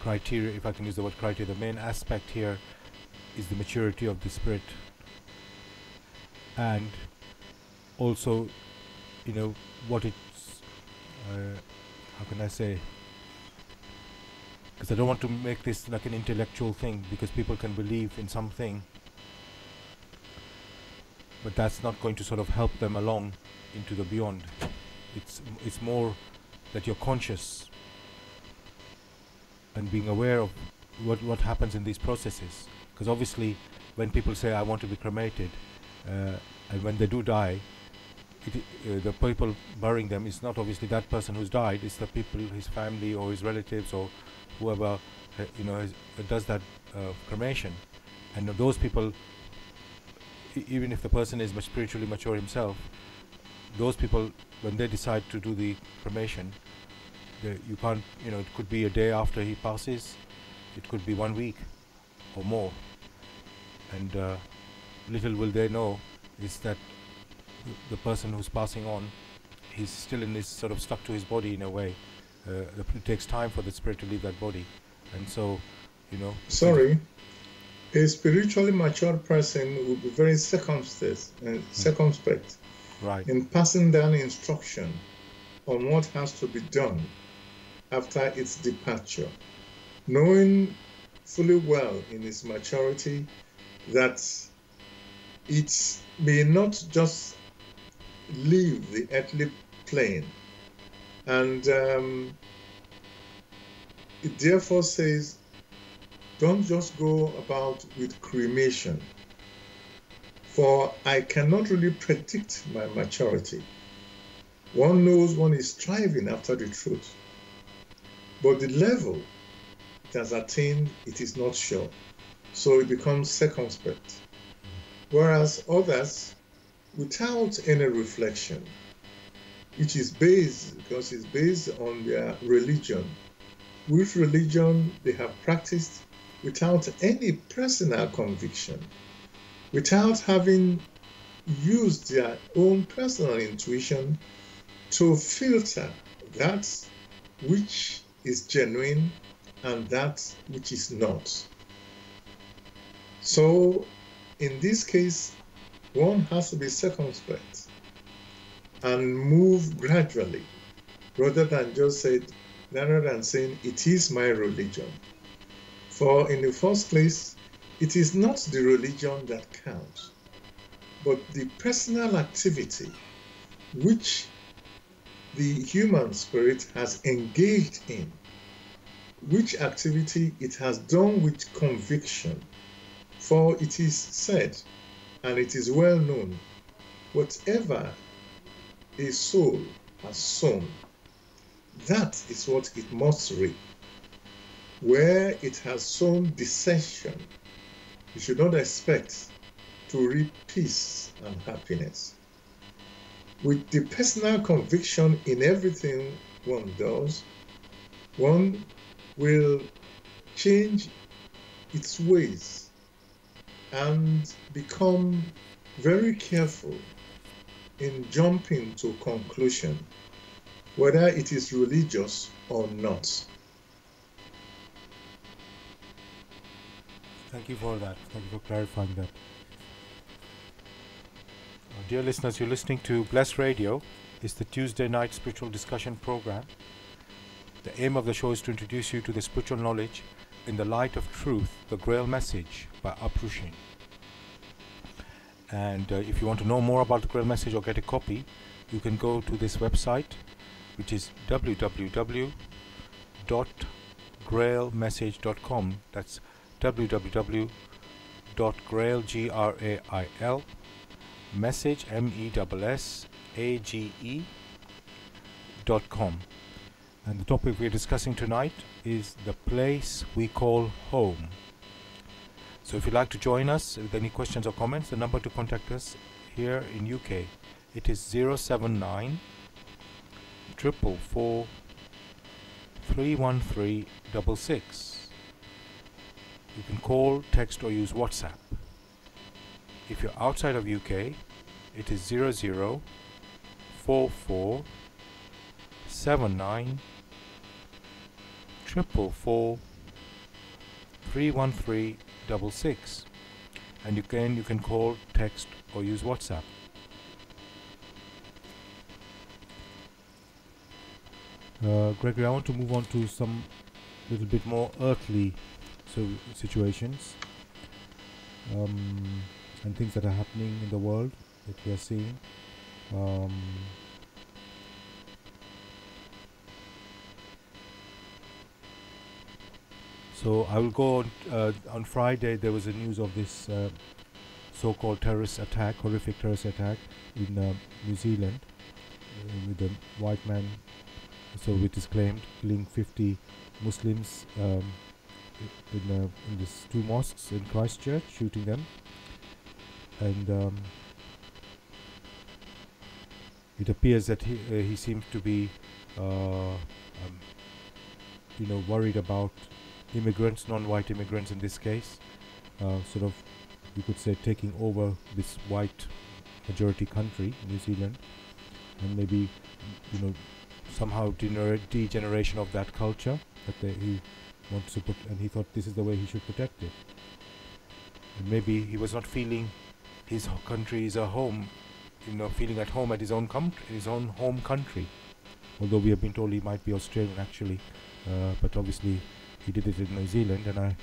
criteria, if I can use the word criteria, the main aspect here is the maturity of the spirit, and also, what it's, how can I say, because I don't want to make this like an intellectual thing, because people can believe in something, but that's not going to sort of help them along into the beyond. It's more that you're conscious and being aware of what happens in these processes. Because obviously, when people say I want to be cremated, and when they do die, the people burying them is not obviously that person who's died. It's the people, his family or his relatives or whoever does that cremation. And those people, even if the person is spiritually mature himself, those people, when they decide to do the cremation, you can't, it could be a day after he passes, it could be 1 week or more, and little will they know is that the person who's passing on, he's still in this sort of stuck to his body in a way. It takes time for the spirit to leave that body, and so, Sorry, a spiritually mature person will be very circumspect right, in passing down instruction on what has to be done after its departure, knowing fully well in its maturity that it may not just leave the earthly plane. And it therefore says, don't just go about with cremation, for I cannot really predict my maturity. One knows one is striving after the truth, but the level it has attained, it is not sure. So it becomes circumspect. Whereas others, without any reflection, which is based, because it's based on their religion, which religion they have practiced without any personal conviction, without having used their own personal intuition to filter that which is genuine and that which is not. So in this case, one has to be circumspect and move gradually rather than saying it is my religion. For in the first place, it is not the religion that counts, but the personal activity which the human spirit has engaged in, which activity it has done with conviction. For it is said, and it is well known, whatever a soul has sown, that is what it must reap. Where it has sown dissension, you should not expect to reap peace and happiness. With the personal conviction in everything one does, one will change its ways and become very careful in jumping to conclusion, whether it is religious or not. Thank you for that. Thank you for clarifying that. Dear listeners, you're listening to Bless Radio. It's the Tuesday night spiritual discussion program. The aim of the show is to introduce you to the spiritual knowledge in the light of truth, the Grail message by Aprushin. And if you want to know more about the Grail message or get a copy, you can go to this website, which is www.grailmessage.com. That's www.grail, message, message.com. And the topic we're discussing tonight is the place we call home. So if you'd like to join us with any questions or comments, the number to contact us here in UK, it is 079 444 31366. You can call, text or use WhatsApp. If you're outside of UK, it is 0044 79 444 31366, and you can call, text or use WhatsApp. Gregory, I want to move on to some little bit more earthly situations and things that are happening in the world that we are seeing. So I will go on Friday. There was a news of this so-called terrorist attack, horrific terrorist attack in New Zealand with a white man. So it is claimed killing 50 Muslims in these two mosques in Christchurch, shooting them, and it appears that he seems to be worried about immigrants, non-white immigrants in this case, sort of, you could say, taking over this white majority country, New Zealand, and maybe somehow degeneration of that culture that he wants to put, and he thought this is the way he should protect it. And maybe he was not feeling his country is a home, feeling at home at his own home country. Although we have been told he might be Australian actually, but obviously he did it in New Zealand, and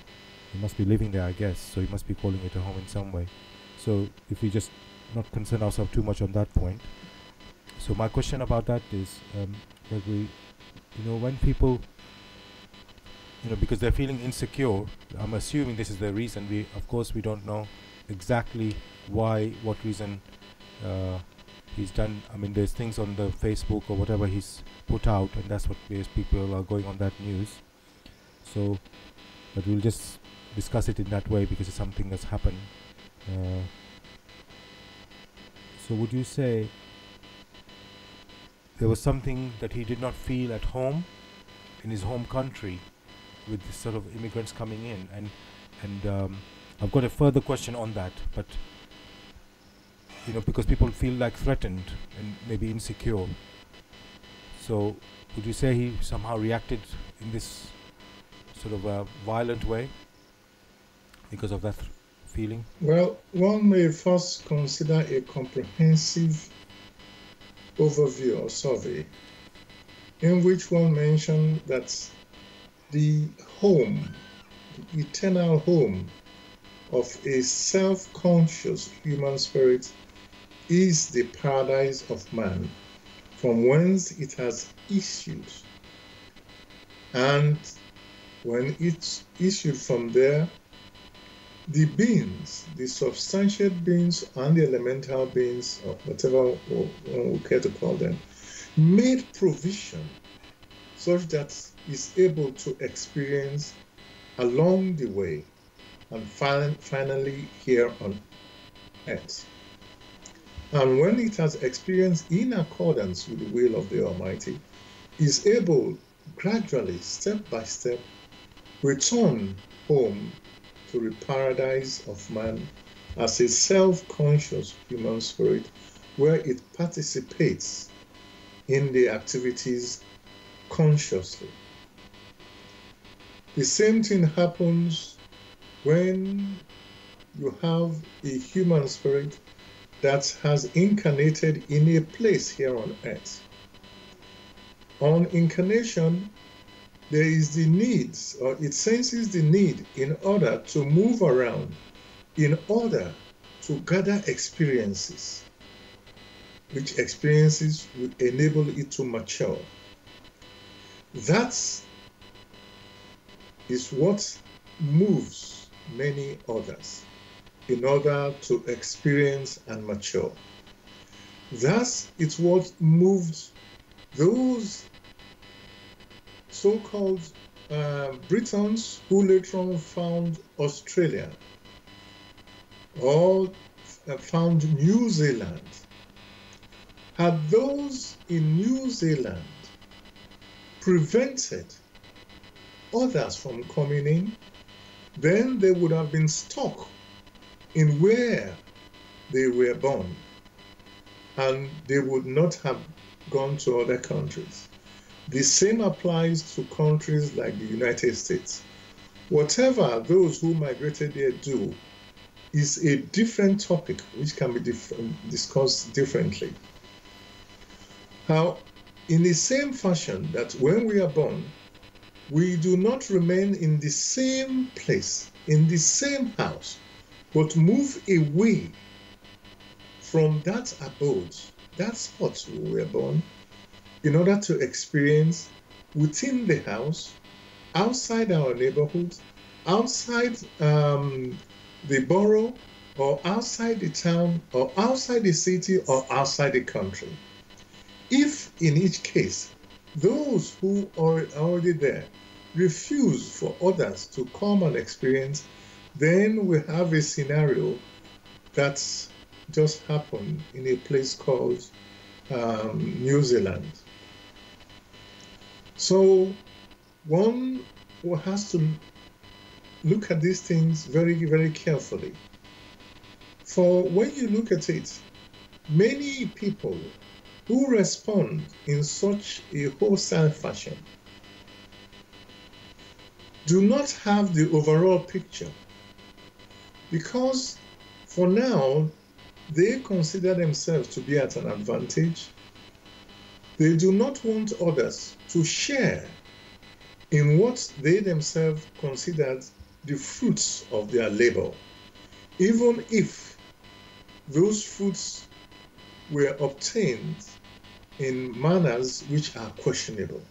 he must be living there, I guess. So he must be calling it a home in some way. So if we just not concern ourselves too much on that point. So my question about that is, Gregory, when people, because they're feeling insecure, I'm assuming this is the reason. Of course we don't know exactly what reason he's done. I mean, there's things on the Facebook or whatever he's put out, and that's what various people are going on that news. So, but we'll just discuss it in that way because it's something that's happened. So would you say there was something that he did not feel at home in his home country with this sort of immigrants coming in? And I've got a further question on that, but because people feel like threatened and maybe insecure. So would you say he somehow reacted in this sort of a violent way because of that feeling? Well, one may first consider a comprehensive overview or survey in which one mentioned that the home, the eternal home of a self-conscious human spirit is the paradise of man, from whence it has issued. And when it's issued from there, the beings, the substantiate beings and the elemental beings, or whatever one would care to call them, made provision such that is able to experience along the way and finally here on earth. And when it has experienced in accordance with the will of the Almighty, is able gradually, step by step, return home to the paradise of man as a self-conscious human spirit where it participates in the activities consciously. The same thing happens when you have a human spirit that has incarnated in a place here on earth. On incarnation, there is the need, or it senses the need in order to move around, in order to gather experiences, which experiences will enable it to mature. That is what moves many others in order to experience and mature. Thus, it's what moves those so-called Britons who later on found Australia or found New Zealand. Had those in New Zealand prevented others from coming in, then they would have been stuck in where they were born, and they would not have gone to other countries. The same applies to countries like the United States. Whatever those who migrated there do is a different topic which can be discussed differently. Now, in the same fashion that when we are born, we do not remain in the same place, in the same house, but move away from that abode, that spot where we were born, in order to experience within the house, outside our neighborhood, outside the borough, or outside the town, or outside the city, or outside the country. If in each case, those who are already there refuse for others to come and experience, then we have a scenario that's just happened in a place called New Zealand. So one has to look at these things very, very carefully. For when you look at it, many people who respond in such a hostile fashion do not have the overall picture, because for now they consider themselves to be at an advantage. They do not want others to share in what they themselves considered the fruits of their labor, even if those fruits were obtained in manners which are questionable.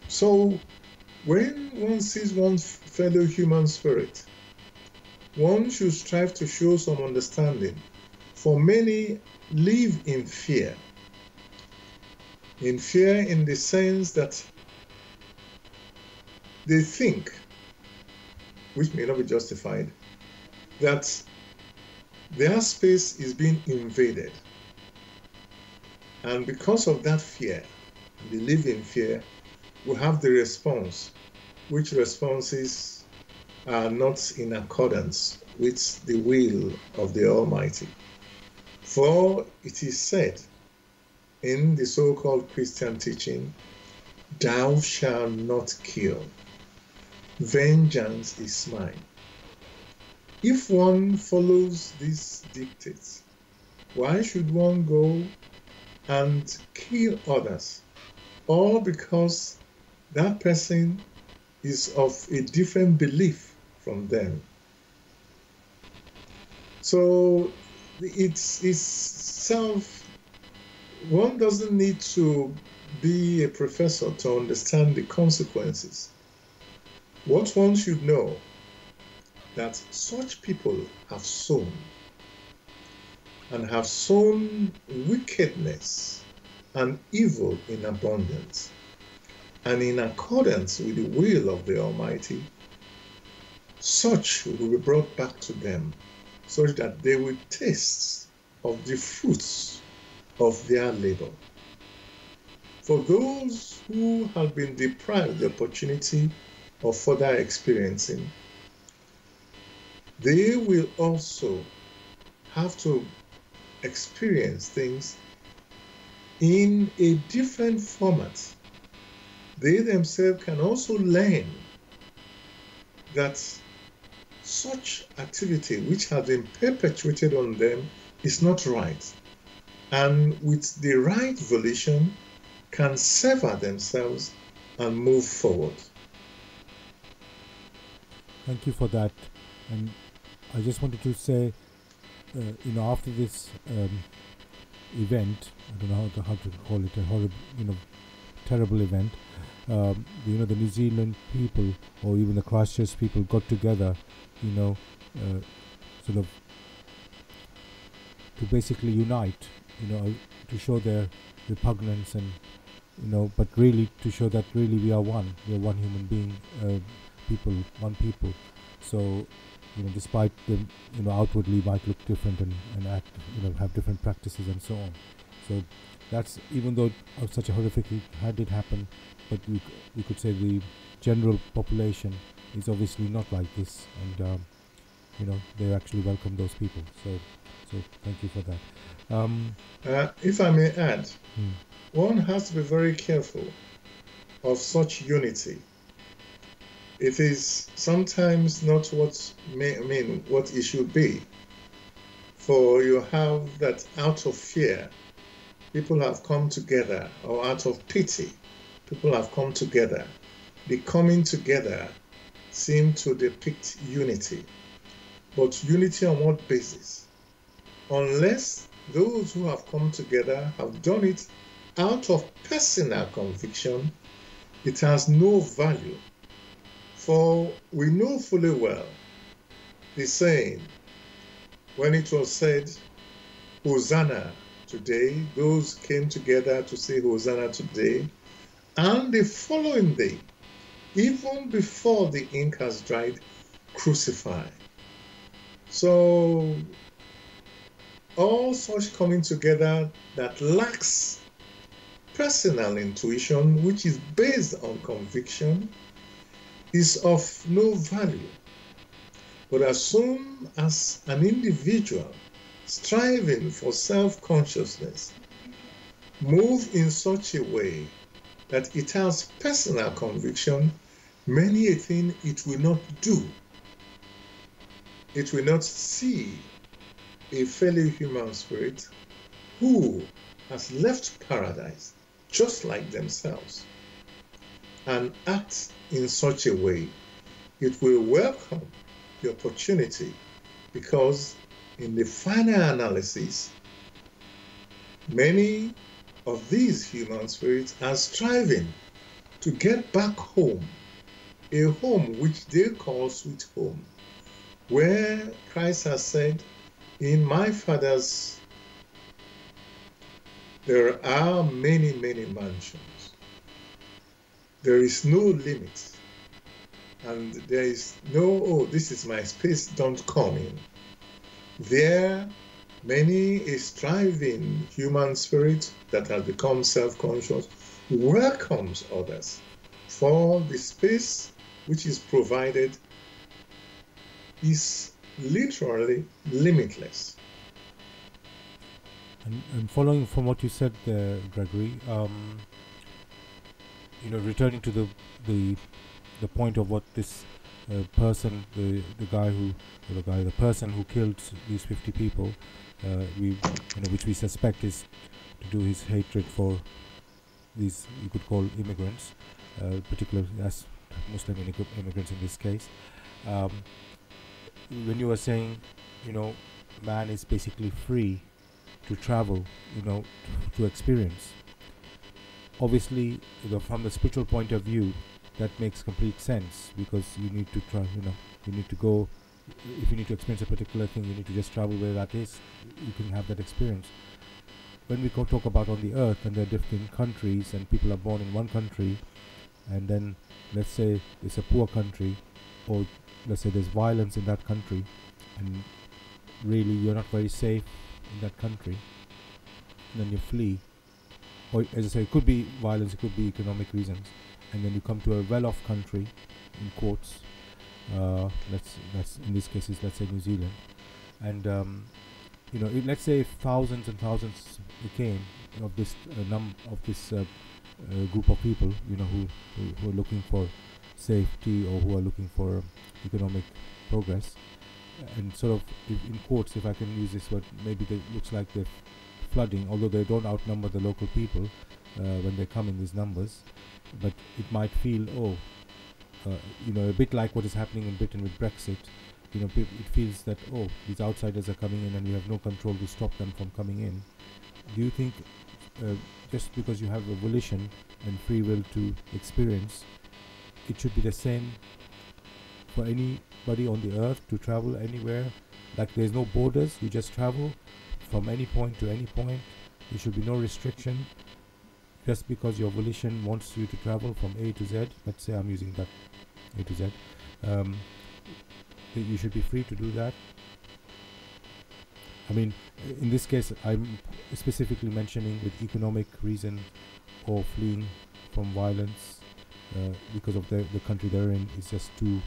So when one sees one's fellow human spirit, one should strive to show some understanding for many, live in fear. In fear in the sense that they think, which may not be justified, that their space is being invaded. And because of that fear, they live in fear, we have the response, which responses are not in accordance with the will of the Almighty. For it is said in the so-called Christian teaching, "Thou shalt not kill. Vengeance is mine." If one follows these dictates, why should one go and kill others? All because that person is of a different belief from them. So one doesn't need to be a professor to understand the consequences. What one should know, that such people have sown, and have sown wickedness and evil in abundance, and in accordance with the will of the Almighty, such will be brought back to them, such that they will taste of the fruits of their labor. For those who have been deprived the opportunity of further experiencing, they will also have to experience things in a different format. They themselves can also learn that such activity which has been perpetuated on them is not right, and with the right volition can sever themselves and move forward. Thank you for that. And I just wanted to say, after this event, I don't know how to call it, a horrible, terrible event, the New Zealand people, or even the Christchurch people, got together, sort of to basically unite, to show their repugnance, and but really to show that really we are one human being, one people. So despite them outwardly might look different and act, have different practices and so on. So that's, even though such a horrific did happen, but we could say the general population is obviously not like this, and they actually welcome those people. So thank you for that. If I may add, one has to be very careful of such unity. It is sometimes not what it should be. For you have that out of fear, people have come together, or out of pity, people have come together. The coming together seem to depict unity. But unity on what basis? Unless those who have come together have done it out of personal conviction, it has no value. For we know fully well the saying, when it was said, Hosanna today, those came together to say Hosanna today, and the following day, even before the ink has dried, crucify. So all such coming together that lacks personal intuition, which is based on conviction, is of no value. But as soon as an individual striving for self-consciousness move in such a way that it has personal conviction, many a thing it will not do. It will not see a fellow human spirit who has left paradise just like themselves and act in such a way. It will welcome the opportunity, because in the final analysis, many of these human spirits are striving to get back home, a home which they call sweet home, where Christ has said, In my father's, there are many, many mansions. There is no limit. And there is no, oh, this is my space, don't come in. There, many a striving human spirit that has become self-conscious welcomes others, for the space which is provided is literally limitless. And following from what you said, Gregory, returning to the point of what this person, the person who killed these 50 people, which we suspect is to do his hatred for these, you could call immigrants, particularly as Muslim immigrants in this case. When you were saying, man is basically free to travel, to experience. Obviously, from the spiritual point of view, that makes complete sense, because you need to try, you need to go. If you need to experience a particular thing, you need to just travel where that is. You can have that experience. When we talk about on the earth, and there are different countries, and people are born in one country, and then let's say it's a poor country, or let's say there's violence in that country, and really you're not very safe in that country, and then you flee. Or, as I say, it could be violence, it could be economic reasons, and then you come to a well-off country, in quotes, let's in this case, let's say New Zealand, and let's say thousands and thousands came of this group of people, who are looking for safety, or who are looking for economic progress, and sort of, in quotes, if I can use this word, maybe it looks like they're flooding, although they don't outnumber the local people when they come in these numbers, but it might feel, a bit like what is happening in Britain with Brexit. It feels that, these outsiders are coming in, and you have no control to stop them from coming in. Do you think just because you have a volition and free will to experience, it should be the same for anybody on the earth to travel anywhere? Like, there's no borders, you just travel from any point to any point. There should be no restriction. Just because your volition wants you to travel from A to Z, let's say I'm using that A to Z, you should be free to do that. I mean, in this case, I'm specifically mentioning with economic reason, or fleeing from violence because of the country they're in is just too,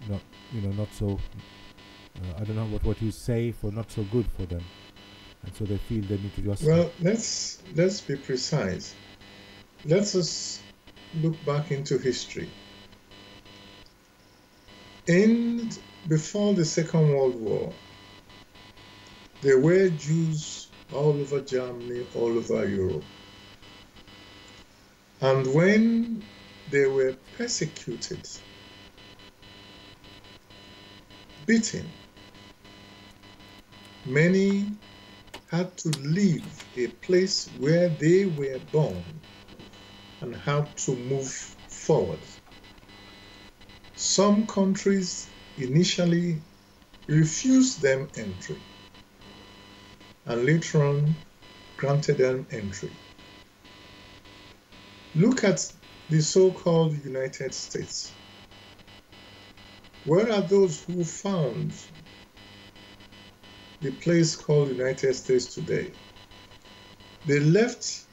not so, I don't know what you say, for not so good for them, and so they feel they need to just. Well, let's be precise. Let us look back into history. Before the Second World War, there were Jews all over Germany, all over Europe. And when they were persecuted, beaten, many had to leave a place where they were born and had to move forward. Some countries initially refused them entry, and later on granted them entry. Look at the so-called United States. Where are those who found the place called United States today? They left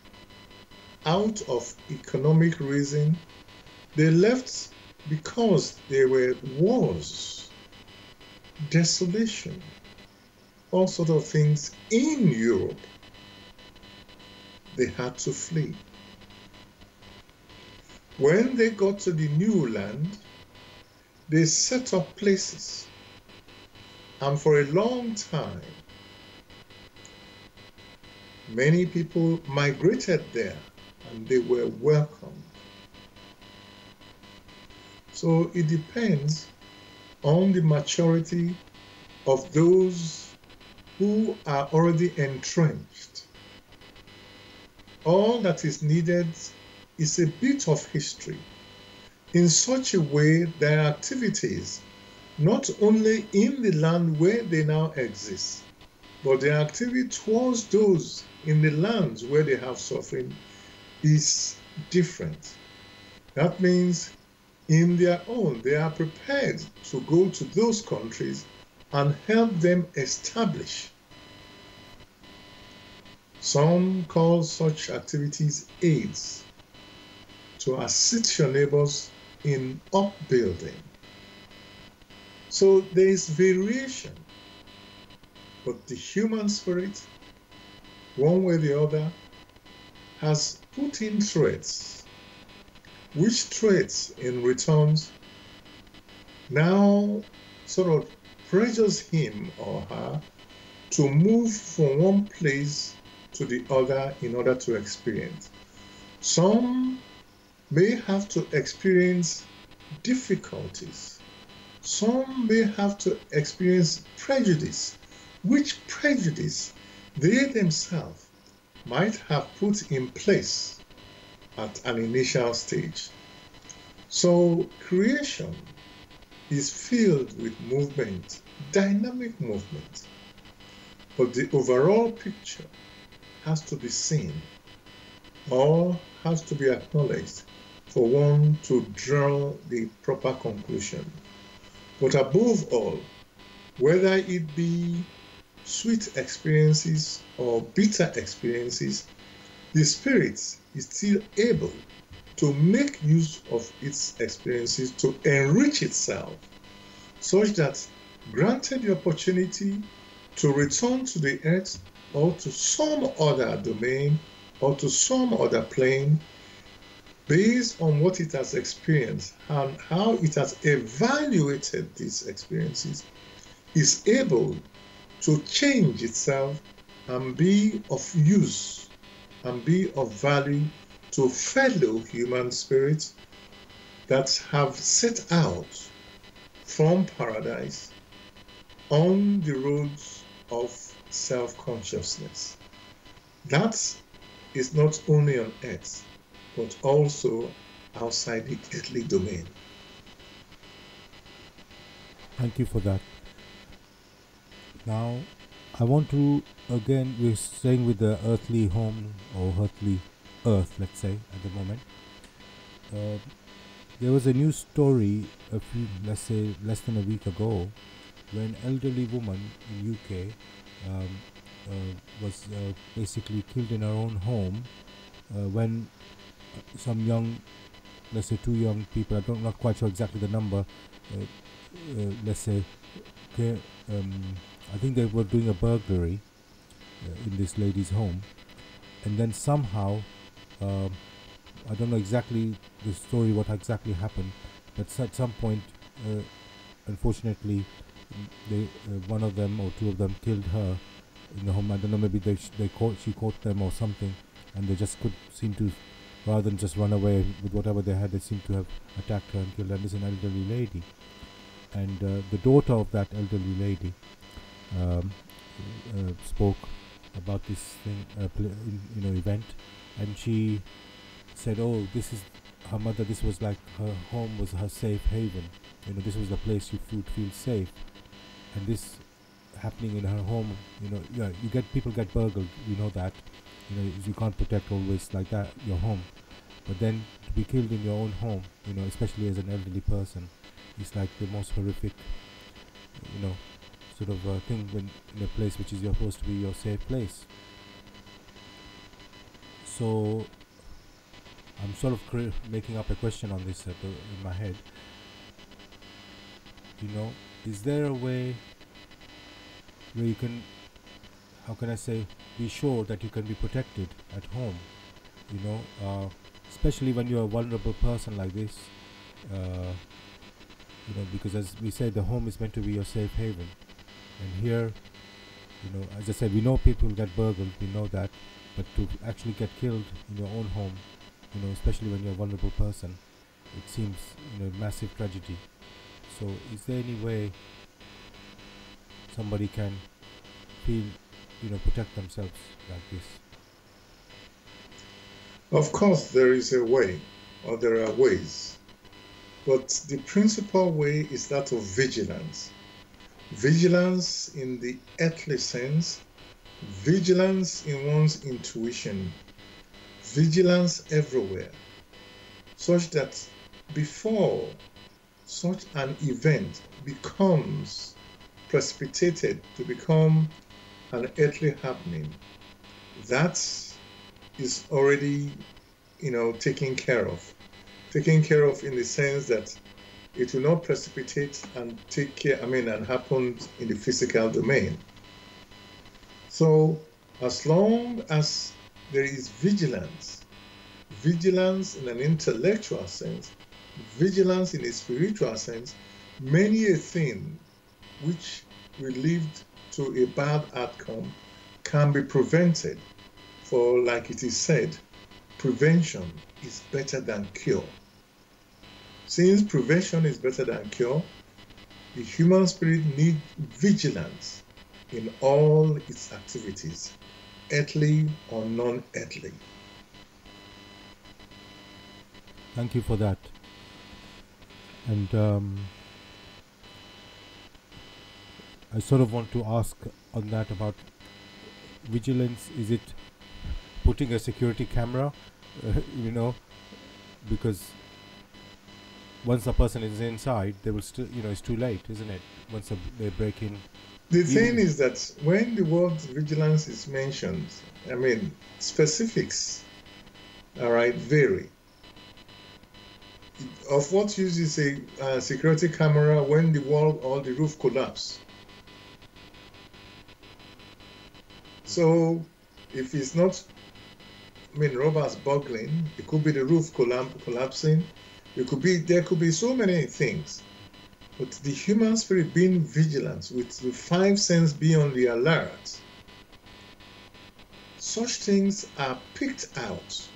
out of economic reason. They left because there were wars, desolation, all sorts of things in Europe. They had to flee. When they got to the new land, they set up places. And for a long time, many people migrated there, and they were welcomed. So it depends on the maturity of those who are already entrenched. All that is needed is a bit of history, in such a way their activities not only in the land where they now exist, but their activity towards those in the lands where they have suffering is different. That means in their own, they are prepared to go to those countries and help them establish. Some call such activities aids, to assist your neighbors in upbuilding. So there is variation, but the human spirit, one way or the other, has put in traits, which traits in return now sort of pressures him or her to move from one place to the other in order to experience. Some may have to experience difficulties. Some may have to experience prejudice, which prejudice they themselves might have put in place at an initial stage. So creation is filled with movement, dynamic movement, but the overall picture has to be seen or has to be acknowledged for one to draw the proper conclusion. But above all, whether it be sweet experiences or bitter experiences, the spirit is still able to make use of its experiences to enrich itself, such that, granted the opportunity to return to the earth or to some other domain or to some other plane, based on what it has experienced and how it has evaluated these experiences, is able to change itself and be of use and be of value to fellow human spirits that have set out from paradise on the roads of self-consciousness. That is not only on earth, but also outside the earthly domain. Thank you for that. Now, I want to, again, we're staying with the earthly home or earthly earth, let's say, at the moment. There was a news story let's say, less than a week ago, where an elderly woman in UK was basically killed in her own home when some young, let's say 2 young people, I'm not quite sure exactly the number, let's say, I think they were doing a burglary in this lady's home, and then somehow, I don't know exactly the story, what exactly happened, but at some point, unfortunately, one of them or two of them killed her in the home. I don't know, maybe she caught them or something, and they just could seem to, rather than just run away with whatever they had, they seem to have attacked her and killed her. And this is an elderly lady, and the daughter of that elderly lady spoke about this thing, event, and she said, "Oh, this is her mother. This was like her home, was her safe haven. This was the place you would feel safe." And this happening in her home, people get burgled. We know that. You can't protect always like that your home, but then to be killed in your own home, especially as an elderly person, is like the most horrific, sort of thing when in a place which is supposed to be your safe place. So I'm sort of making up a question on this in my head. Is there a way where you can, how can I say, be sure that you can be protected at home, especially when you're a vulnerable person like this, because as we said, the home is meant to be your safe haven. And here, as I said, we know people get burgled, we know that, but to actually get killed in your own home, especially when you're a vulnerable person, it seems, massive tragedy. So is there any way somebody can feel, protect themselves like this? Of course, there is a way, or there are ways. But the principal way is that of vigilance. Vigilance in the earthly sense, vigilance in one's intuition, vigilance everywhere, such that before such an event becomes precipitated to become an earthly happening, that is already, taken care of. Taken care of in the sense that it will not precipitate and and happen in the physical domain. So as long as there is vigilance in an intellectual sense, vigilance in a spiritual sense, many a thing which will lead to a bad outcome can be prevented. For like it is said, prevention is better than cure. Since prevention is better than cure, the human spirit needs vigilance in all its activities, earthly or non-earthly. Thank you for that. And I sort of want to ask on that about vigilance. Is it putting a security camera, because once a person is inside, they will still, it's too late, isn't it? Once they break in. The thing is that when the word vigilance is mentioned, specifics, vary. Of what use is a security camera when the wall or the roof collapse? So if it's not, robbers burgling, it could be the roof collapsing. There could be so many things. But the human spirit being vigilant, with the five senses being on the alert, such things are picked out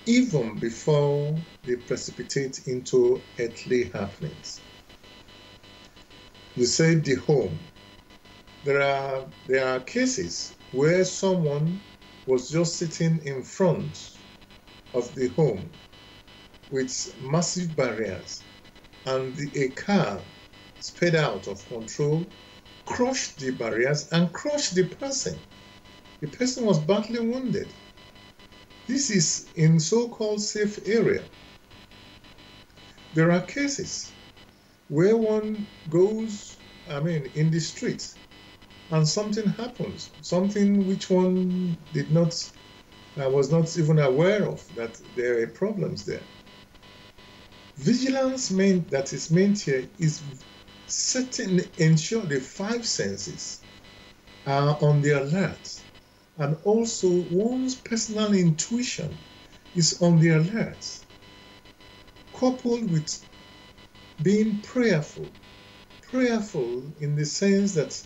even before they precipitate into earthly happenings. You said the home. There are cases where someone was just sitting in front of the home with massive barriers, and a car sped out of control, crushed the barriers, and crushed the person. The person was badly wounded. This is in so-called safe area. There are cases where one goes, in the street, and something happens, something which one was not even aware of, that there are problems there. Vigilance that is meant here is ensure the five senses are on the alert, and also one's personal intuition is on the alert, coupled with being prayerful in the sense that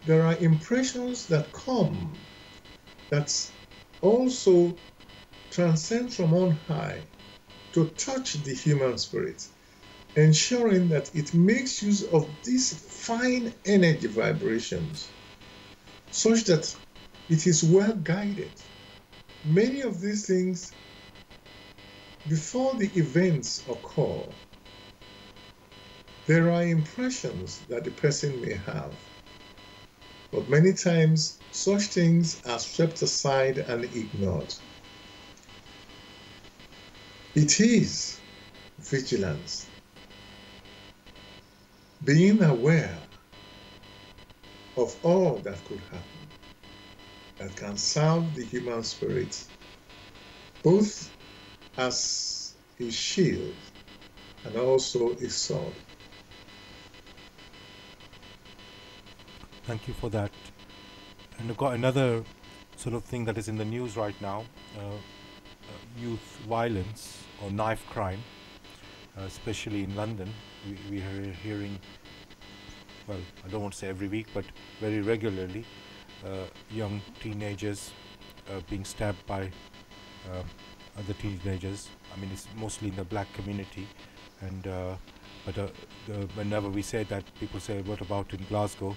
there are impressions that come that also transcend from on high to touch the human spirit, ensuring that it makes use of these fine energy vibrations such that it is well guided. Many of these things, before the events occur, there are impressions that the person may have. But many times, such things are swept aside and ignored. It is vigilance, being aware of all that could happen, that can serve the human spirit, both as a shield and also a sword. Thank you for that. And I've got another sort of thing that is in the news right now, youth violence or knife crime, especially in London. We are hearing, well, I don't want to say every week, but very regularly, young teenagers being stabbed by other teenagers. It's mostly in the black community, and but whenever we say that, people say, what about in Glasgow?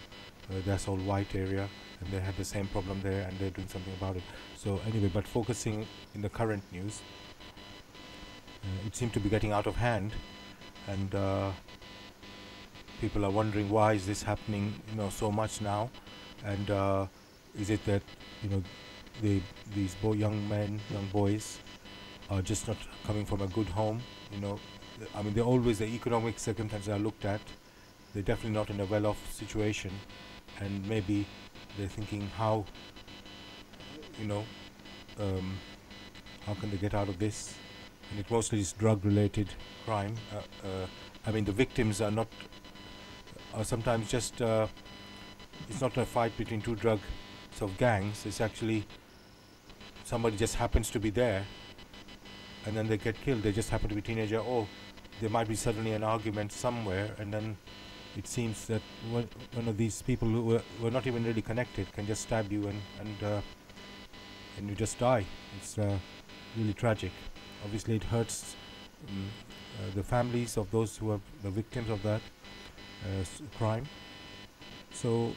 That's all white area, and they have the same problem there, and they're doing something about it. So anyway, but focusing in the current news, it seemed to be getting out of hand, and people are wondering why is this happening, so much now, and is it that these young boys are just not coming from a good home? I mean, they're always, the economic circumstances are looked at. They're definitely not in a well-off situation, and maybe they're thinking how how can they get out of this? And it mostly is drug-related crime. I mean, the victims are sometimes just it's not a fight between two drug gangs. It's actually somebody just happens to be there, and then they get killed. They just happen to be teenager. Or there might be suddenly an argument somewhere, and then it seems that one of these people who were not even really connected can just stab you, and you just die. It's really tragic. Obviously, it hurts the families of those who are the victims of that crime. So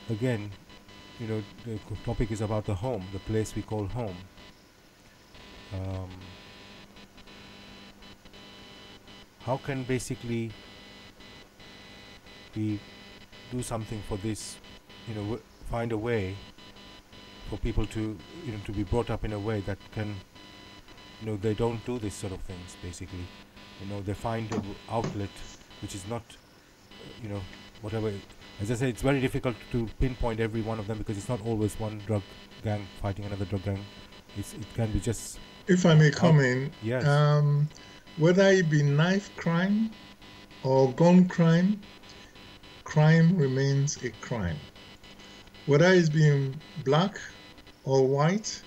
again, the topic is about the home, the place we call home. How can basically we do something for this? Find a way for people to to be brought up in a way that can they don't do this sort of things. Basically, they find an outlet which is not whatever. As I say, it's very difficult to pinpoint every one of them because it's not always one drug gang fighting another drug gang. It can be just. If I may come in, yes. Whether it be knife crime or gun crime, crime remains a crime. Whether it's being black or white,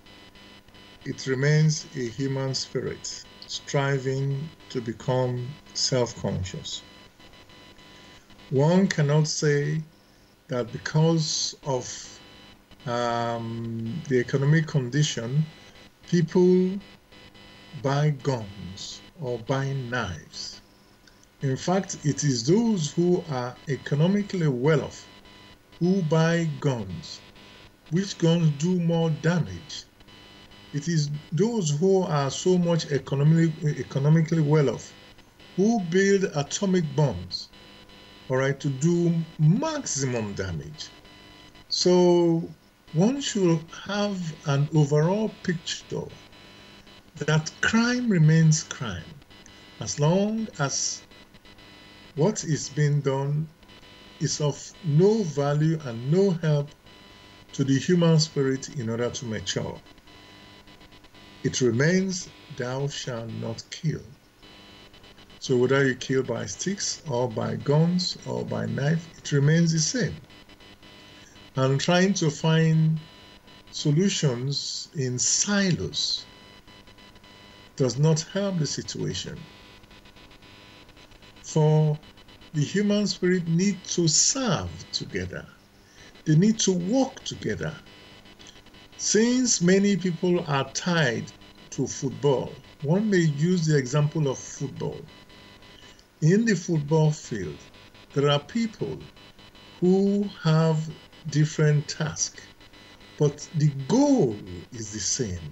it remains a human spirit striving to become self-conscious. One cannot say that because of the economic condition, people buy guns or buy knives. In fact, it is those who are economically well off who buy guns. Which guns do more damage? It is those who are so much economically well off who build atomic bombs, all right, to do maximum damage. So one should have an overall picture that crime remains crime as long as what is being done is of no value and no help to the human spirit in order to mature. It remains, thou shalt not kill. So whether you kill by sticks or by guns or by knife, it remains the same. And trying to find solutions in silos does not help the situation. For the human spirit need to serve together. They need to work together. Since many people are tied to football, one may use the example of football. In the football field, there are people who have different tasks, but the goal is the same,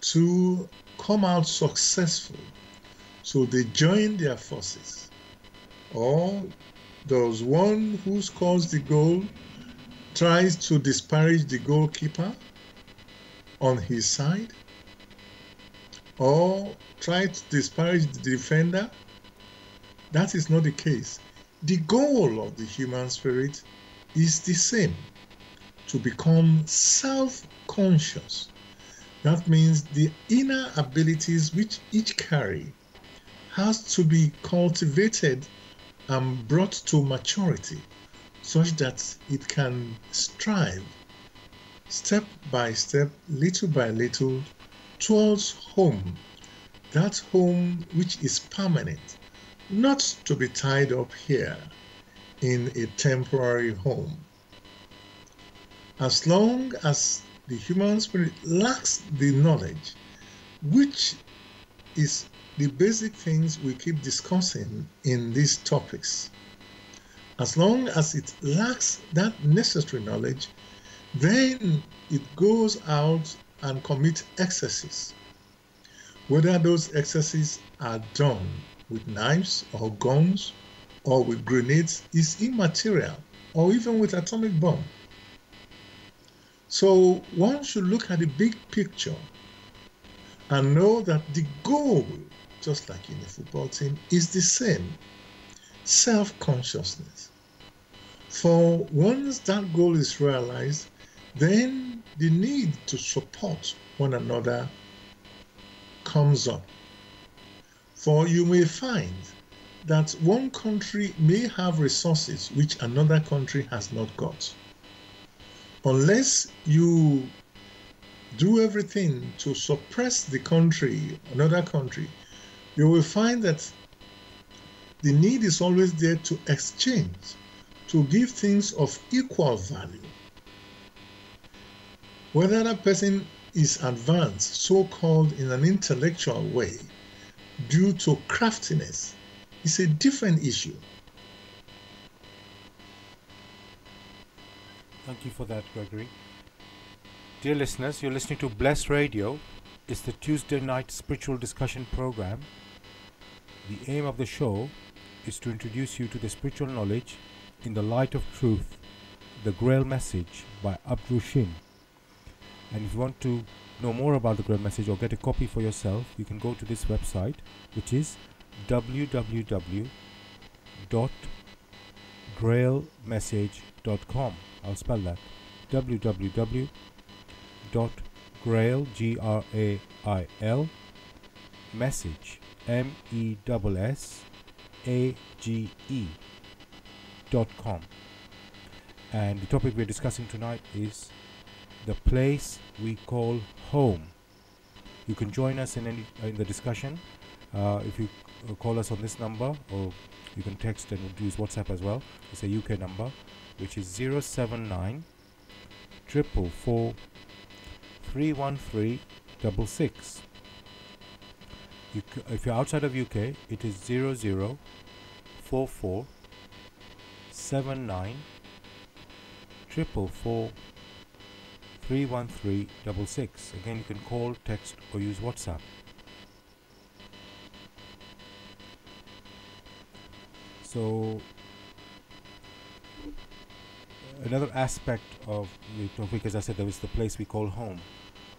to come out successful. So they join their forces. Or does one who scores the goal tries to disparage the goalkeeper on his side, or try to disparage the defender? That is not the case. The goal of the human spirit is the same, to become self-conscious. That means the inner abilities which each carry has to be cultivated and brought to maturity such that it can strive step by step, little by little, towards home, that home which is permanent, not to be tied up here in a temporary home. As long as the human spirit lacks the knowledge, which is the basic things we keep discussing in these topics, as long as it lacks that necessary knowledge, then it goes out and commits excesses. Whether those excesses are done with knives or guns or with grenades is immaterial, or even with atomic bomb. So one should look at the big picture and know that the goal, just like in a football team, is the same: self-consciousness. For once that goal is realized, then the need to support one another comes up. For you may find that one country may have resources which another country has not got. Unless you do everything to suppress the country, another country, you will find that the need is always there to exchange, to give things of equal value. Whether that person is advanced, so-called in an intellectual way, due to craftiness, is a different issue. Thank you for that, Gregory. Dear listeners, you're listening to Bless Radio. It's the Tuesday night spiritual discussion program. The aim of the show is to introduce you to the spiritual knowledge in the light of truth, the Grail message by Abdul Shin. And if you want to know more about the Grail message or get a copy for yourself, you can go to this website, which is www.grailmessage.com. I'll spell that: www.grail, Grail, message, MESSAGE.com. And the topic we're discussing tonight is the place we call home. You can join us in the discussion if you call us on this number, or you can text and use WhatsApp as well. It's a UK number, which is 079 444 31366. If you're outside of UK, it is 0044 79 444 31366. Again, you can call, text, or use WhatsApp. So another aspect of the topic, as I said, there was the place we call home,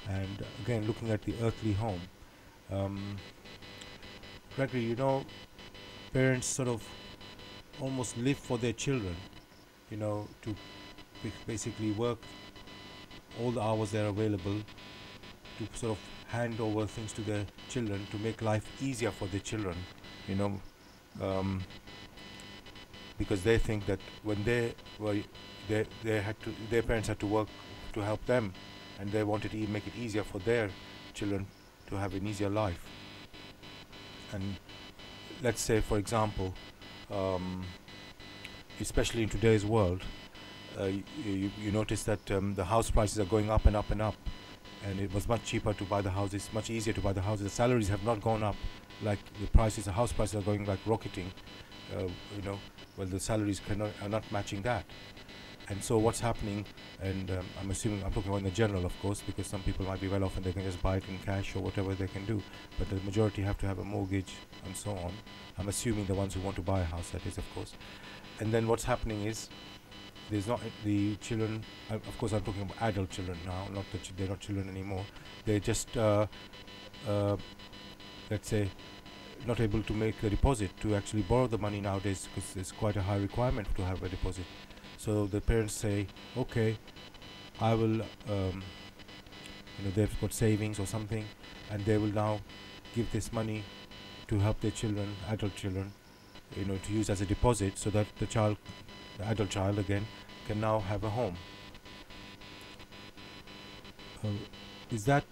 and again looking at the earthly home. Gregory, you know, parents sort of almost live for their children, you know, to basically work all the hours they're available to sort of hand over things to their children to make life easier for their children, you know, because they think that when their parents had to work to help them, and they wanted to make it easier for their children to have an easier life. And let's say, for example, especially in today's world, you notice that the house prices are going up and up and up, and it was much cheaper to buy the houses, much easier to buy the houses. The salaries have not gone up like the prices. The house prices are going like rocketing, you know. Well, the salaries are not matching that. And so what's happening, and I'm assuming, I'm talking about in the general, of course, because some people might be well off and they can just buy it in cash or whatever they can do, but the majority have to have a mortgage and so on. I'm assuming the ones who want to buy a house, that is, of course. And then what's happening is, there's not the children, of course I'm talking about adult children now, not that they're not children anymore. They're just, let's say, not able to make a deposit to actually borrow the money nowadays, because there's quite a high requirement to have a deposit. So the parents say, okay, I will, you know, they've got savings or something, and they will now give this money to help their children, adult children, you know, to use as a deposit, so that the adult child again, can now have a home. Is that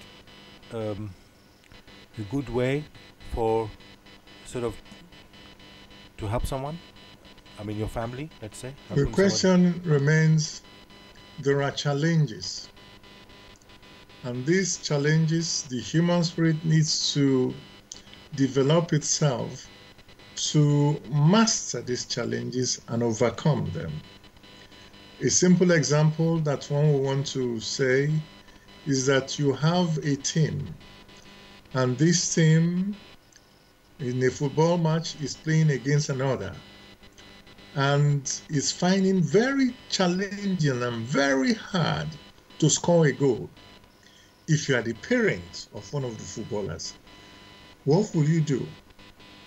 a good way for sort of to help someone? I mean, your family, let's say. The question remains, there are challenges. And these challenges, the human spirit needs to develop itself to master these challenges and overcome them. A simple example that one will want to say is that you have a team and this team in a football match is playing against another and is finding very challenging and very hard to score a goal. If you are the parent of one of the footballers, what will you do?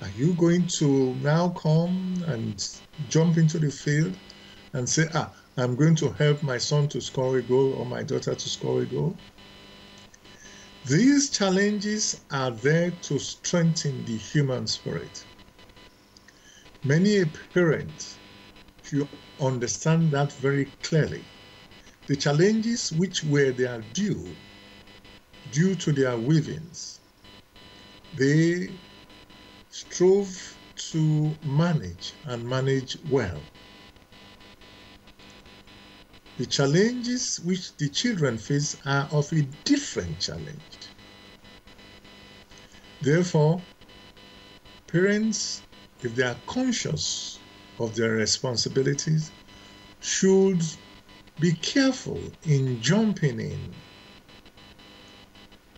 Are you going to now come and jump into the field and say, I'm going to help my son to score a goal or my daughter to score a goal? These challenges are there to strengthen the human spirit. Many a parent, if you understand that very clearly, the challenges which were their due to their weavings, they strove to manage and manage well. The challenges which the children face are of a different challenge. Therefore, parents, if they are conscious of their responsibilities, should be careful in jumping in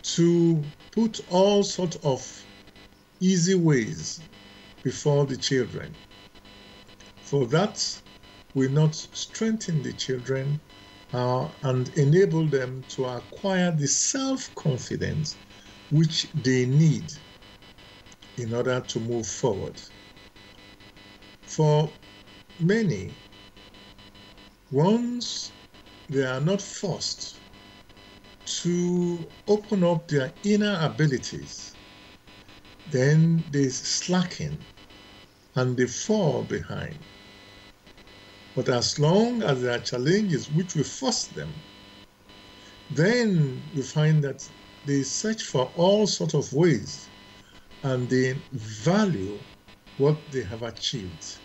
to put all sorts of easy ways before the children. For that will not strengthen the children and enable them to acquire the self-confidence which they need in order to move forward. For many, once they are not forced to open up their inner abilities, then they slacken and they fall behind. But as long as there are challenges which will force them, then you find that they search for all sorts of ways and they value what they have achieved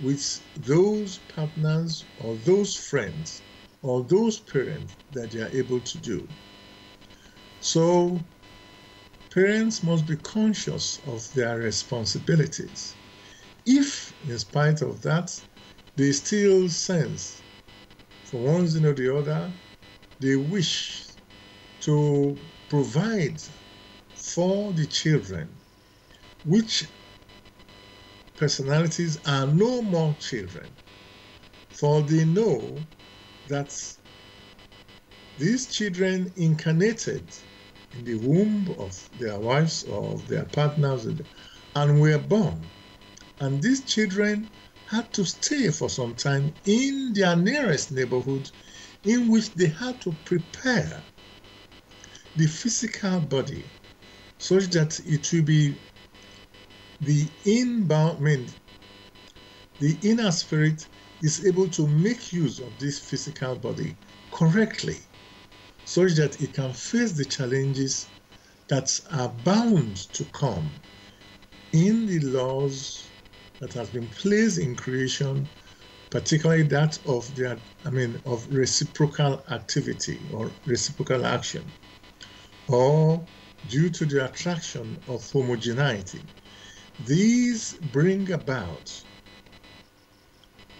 with those partners or those friends or those parents that they are able to do. So parents must be conscious of their responsibilities. If, in spite of that, they still sense, for one reason or the other, they wish to provide for the children, which personalities are no more children, for they know that these children incarnated in the womb of their wives or of their partners and were born. And these children had to stay for some time in their nearest neighborhood, in which they had to prepare the physical body such that it will be the inner spirit is able to make use of this physical body correctly, such that it can face the challenges that are bound to come in the laws that has been placed in creation, particularly that of of reciprocal activity or reciprocal action, or due to the attraction of homogeneity. These bring about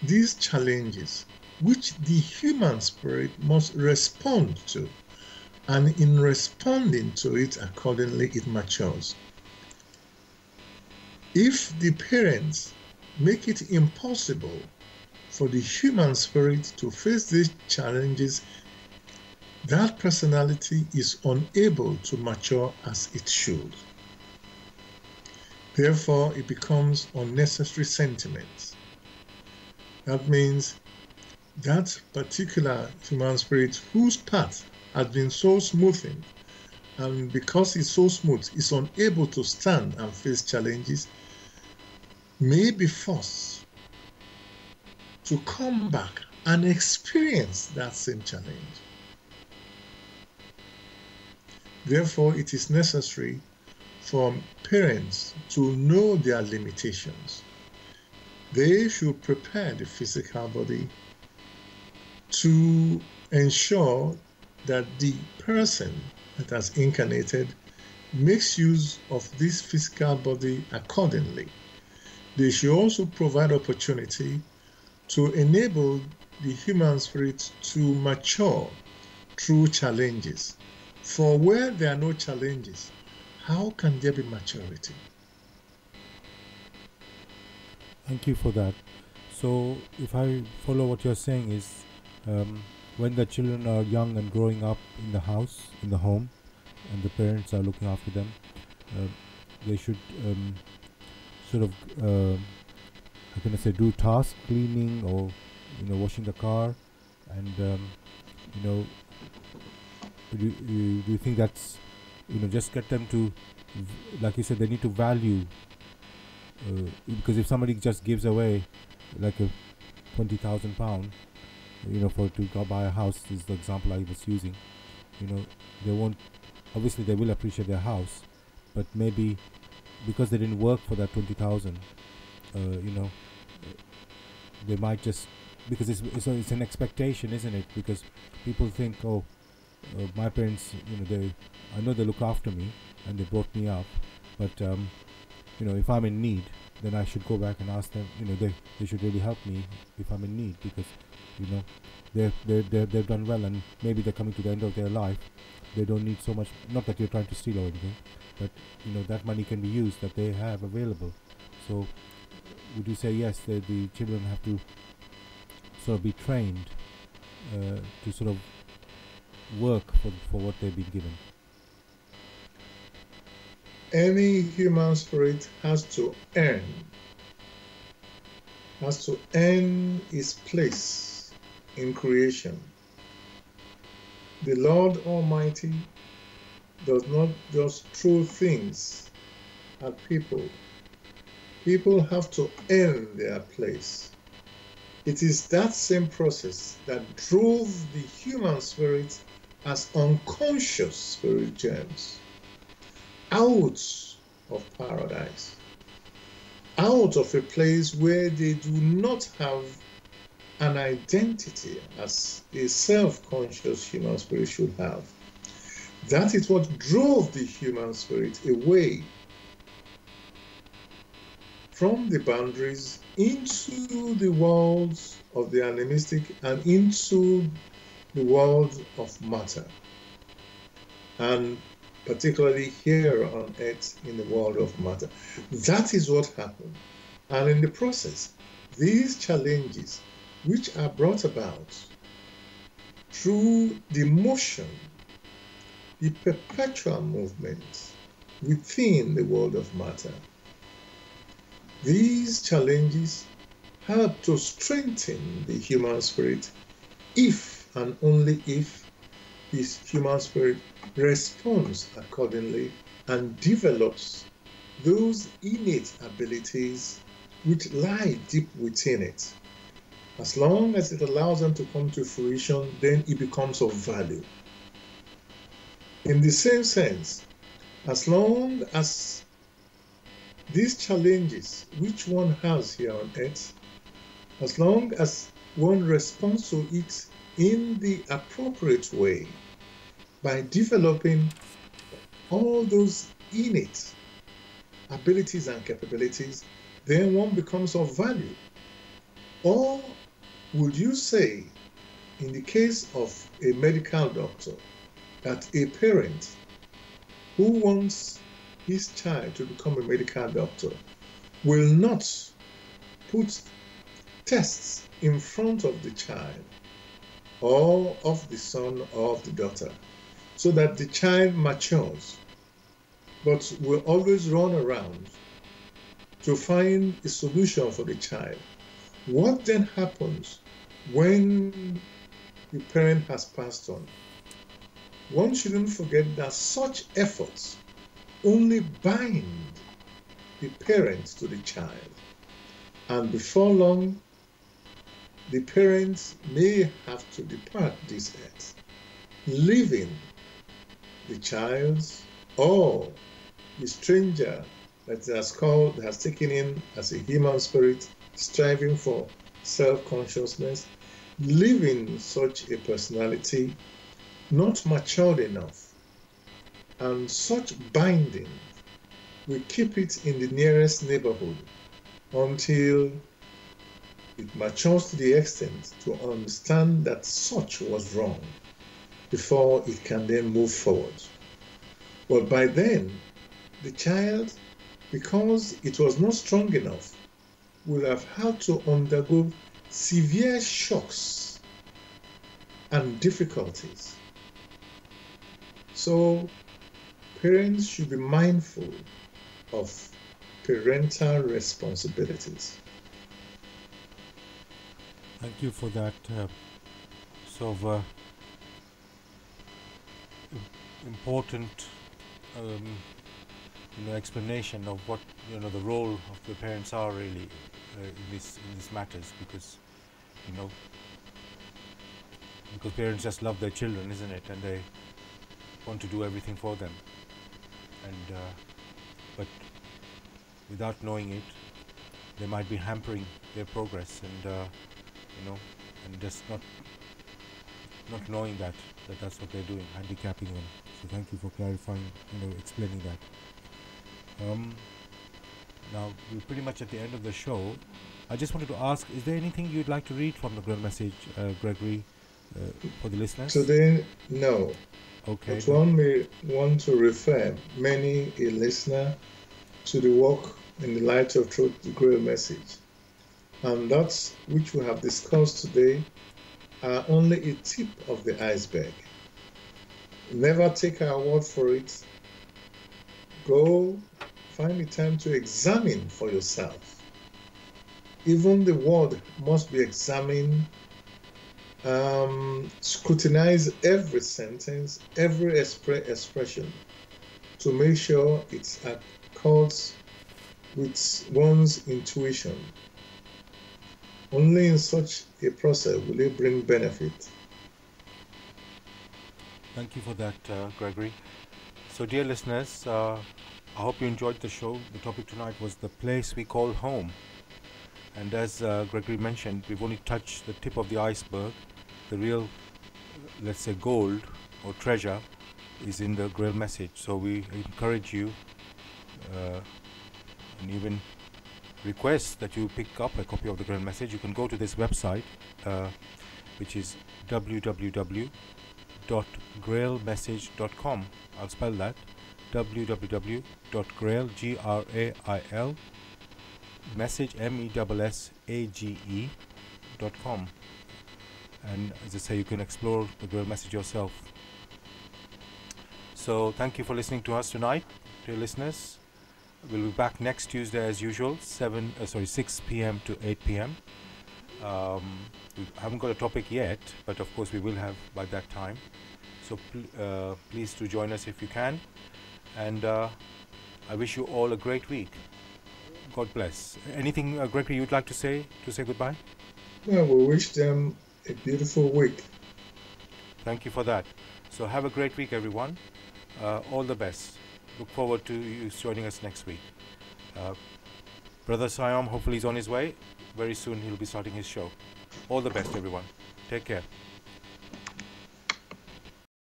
these challenges which the human spirit must respond to, and in responding to it accordingly, it matures. If the parents make it impossible for the human spirit to face these challenges, that personality is unable to mature as it should. Therefore, it becomes unnecessary sentiments. That means that particular human spirit whose path has been so smoothened, and because it's so smooth, is unable to stand and face challenges, may be forced to come back and experience that same challenge. Therefore, it is necessary for parents to know their limitations. They should prepare the physical body to ensure that the person that has incarnated makes use of this physical body accordingly. They should also provide opportunity to enable the human spirit to mature through challenges, For where there are no challenges, how can there be maturity? Thank you for that. So, if I follow what you're saying is, when the children are young and growing up in the house, in the home, and the parents are looking after them, uh, they should sort of, how can I say, do tasks, cleaning or washing the car, and you know, do you think that's just get them to, like you said, they need to value, because if somebody just gives away like a £20,000, for to go buy a house, is the example I was using, they won't, obviously they will appreciate their house, but maybe because they didn't work for that 20,000, they might just, because it's an expectation, isn't it? Because people think, oh, my parents, I know they look after me and they brought me up, but if I'm in need, then I should go back and ask them. They should really help me if I'm in need, because they've done well, and maybe they're coming to the end of their life. They don't need so much. Not that you're trying to steal or anything, but that money can be used that they have available. So would you say yes, the children have to sort of be trained to sort of work for what they've been given? Any human spirit has to earn its place in creation. The Lord Almighty does not just throw things at people. People have to earn their place. It is that same process that drove the human spirit as unconscious spirit germs out of paradise, out of a place where they do not have an identity as a self-conscious human spirit should have. That is what drove the human spirit away from the boundaries into the worlds of the animistic and into the world of matter, and particularly here on earth in the world of matter. That is what happened. And in the process, these challenges, which are brought about through the motion, the perpetual movement within the world of matter, these challenges help to strengthen the human spirit if and only if this human spirit responds accordingly and develops those innate abilities which lie deep within it. As long as it allows them to come to fruition, then it becomes of value. In the same sense, as long as these challenges which one has here on earth, as long as one responds to it in the appropriate way by developing all those innate abilities and capabilities, then one becomes of value. Or would you say, in the case of a medical doctor, that a parent who wants his child to become a medical doctor will not put tests in front of the child or of the son or of the daughter so that the child matures, but will always run around to find a solution for the child? What then happens when the parent has passed on? One shouldn't forget that such efforts only bind the parent to the child, and before long, the parents may have to depart this earth, leaving the child's or the stranger that has taken in as a human spirit, striving for self-consciousness, leaving such a personality not matured enough, and such binding will keep it in the nearest neighborhood until it matures to the extent to understand that such was wrong, before it can then move forward. But by then, the child, because it was not strong enough, will have had to undergo severe shocks and difficulties. So parents should be mindful of parental responsibilities. Thank you for that sort of important explanation of what the role of the parents are really in these matters, because parents just love their children, isn't it, and they want to do everything for them, and but without knowing it, they might be hampering their progress, and and just not knowing that's what they're doing, handicapping them. So thank you for clarifying, explaining that. Now we're pretty much at the end of the show. I just wanted to ask, is there anything you'd like to read from the Grail message, Gregory, for the listeners? Today, no. Okay. But one may want to refer many a listener to the work in the Light of Truth, the Grail message. And that which we have discussed today are only a tip of the iceberg. Never take our word for it. Go find the time to examine for yourself. Even the word must be examined. Scrutinize every sentence, every expression, to make sure it accords with one's intuition. Only in such a process will it bring benefit. Thank you for that, Gregory. So, dear listeners, I hope you enjoyed the show. The topic tonight was the place we call home. And as Gregory mentioned, we've only touched the tip of the iceberg. The real, let's say, gold or treasure is in the Grail message. So we encourage you and even request that you pick up a copy of the Grail message. You can go to this website, which is www.grailmessage.com. I'll spell that: www.grail, Grail, message, message.com. And as I say, you can explore the Grail message yourself. So thank you for listening to us tonight, dear listeners. We'll be back next Tuesday as usual, 6 p.m. to 8 p.m. We haven't got a topic yet, but of course we will have by that time. So please do join us if you can. And I wish you all a great week. God bless. Anything, Gregory, you'd like to say goodbye? Well, we wish them a beautiful week. Thank you for that. So have a great week, everyone. All the best. Look forward to you joining us next week. Brother Siam, hopefully he's on his way. Very soon he'll be starting his show. All the best, everyone. Take care.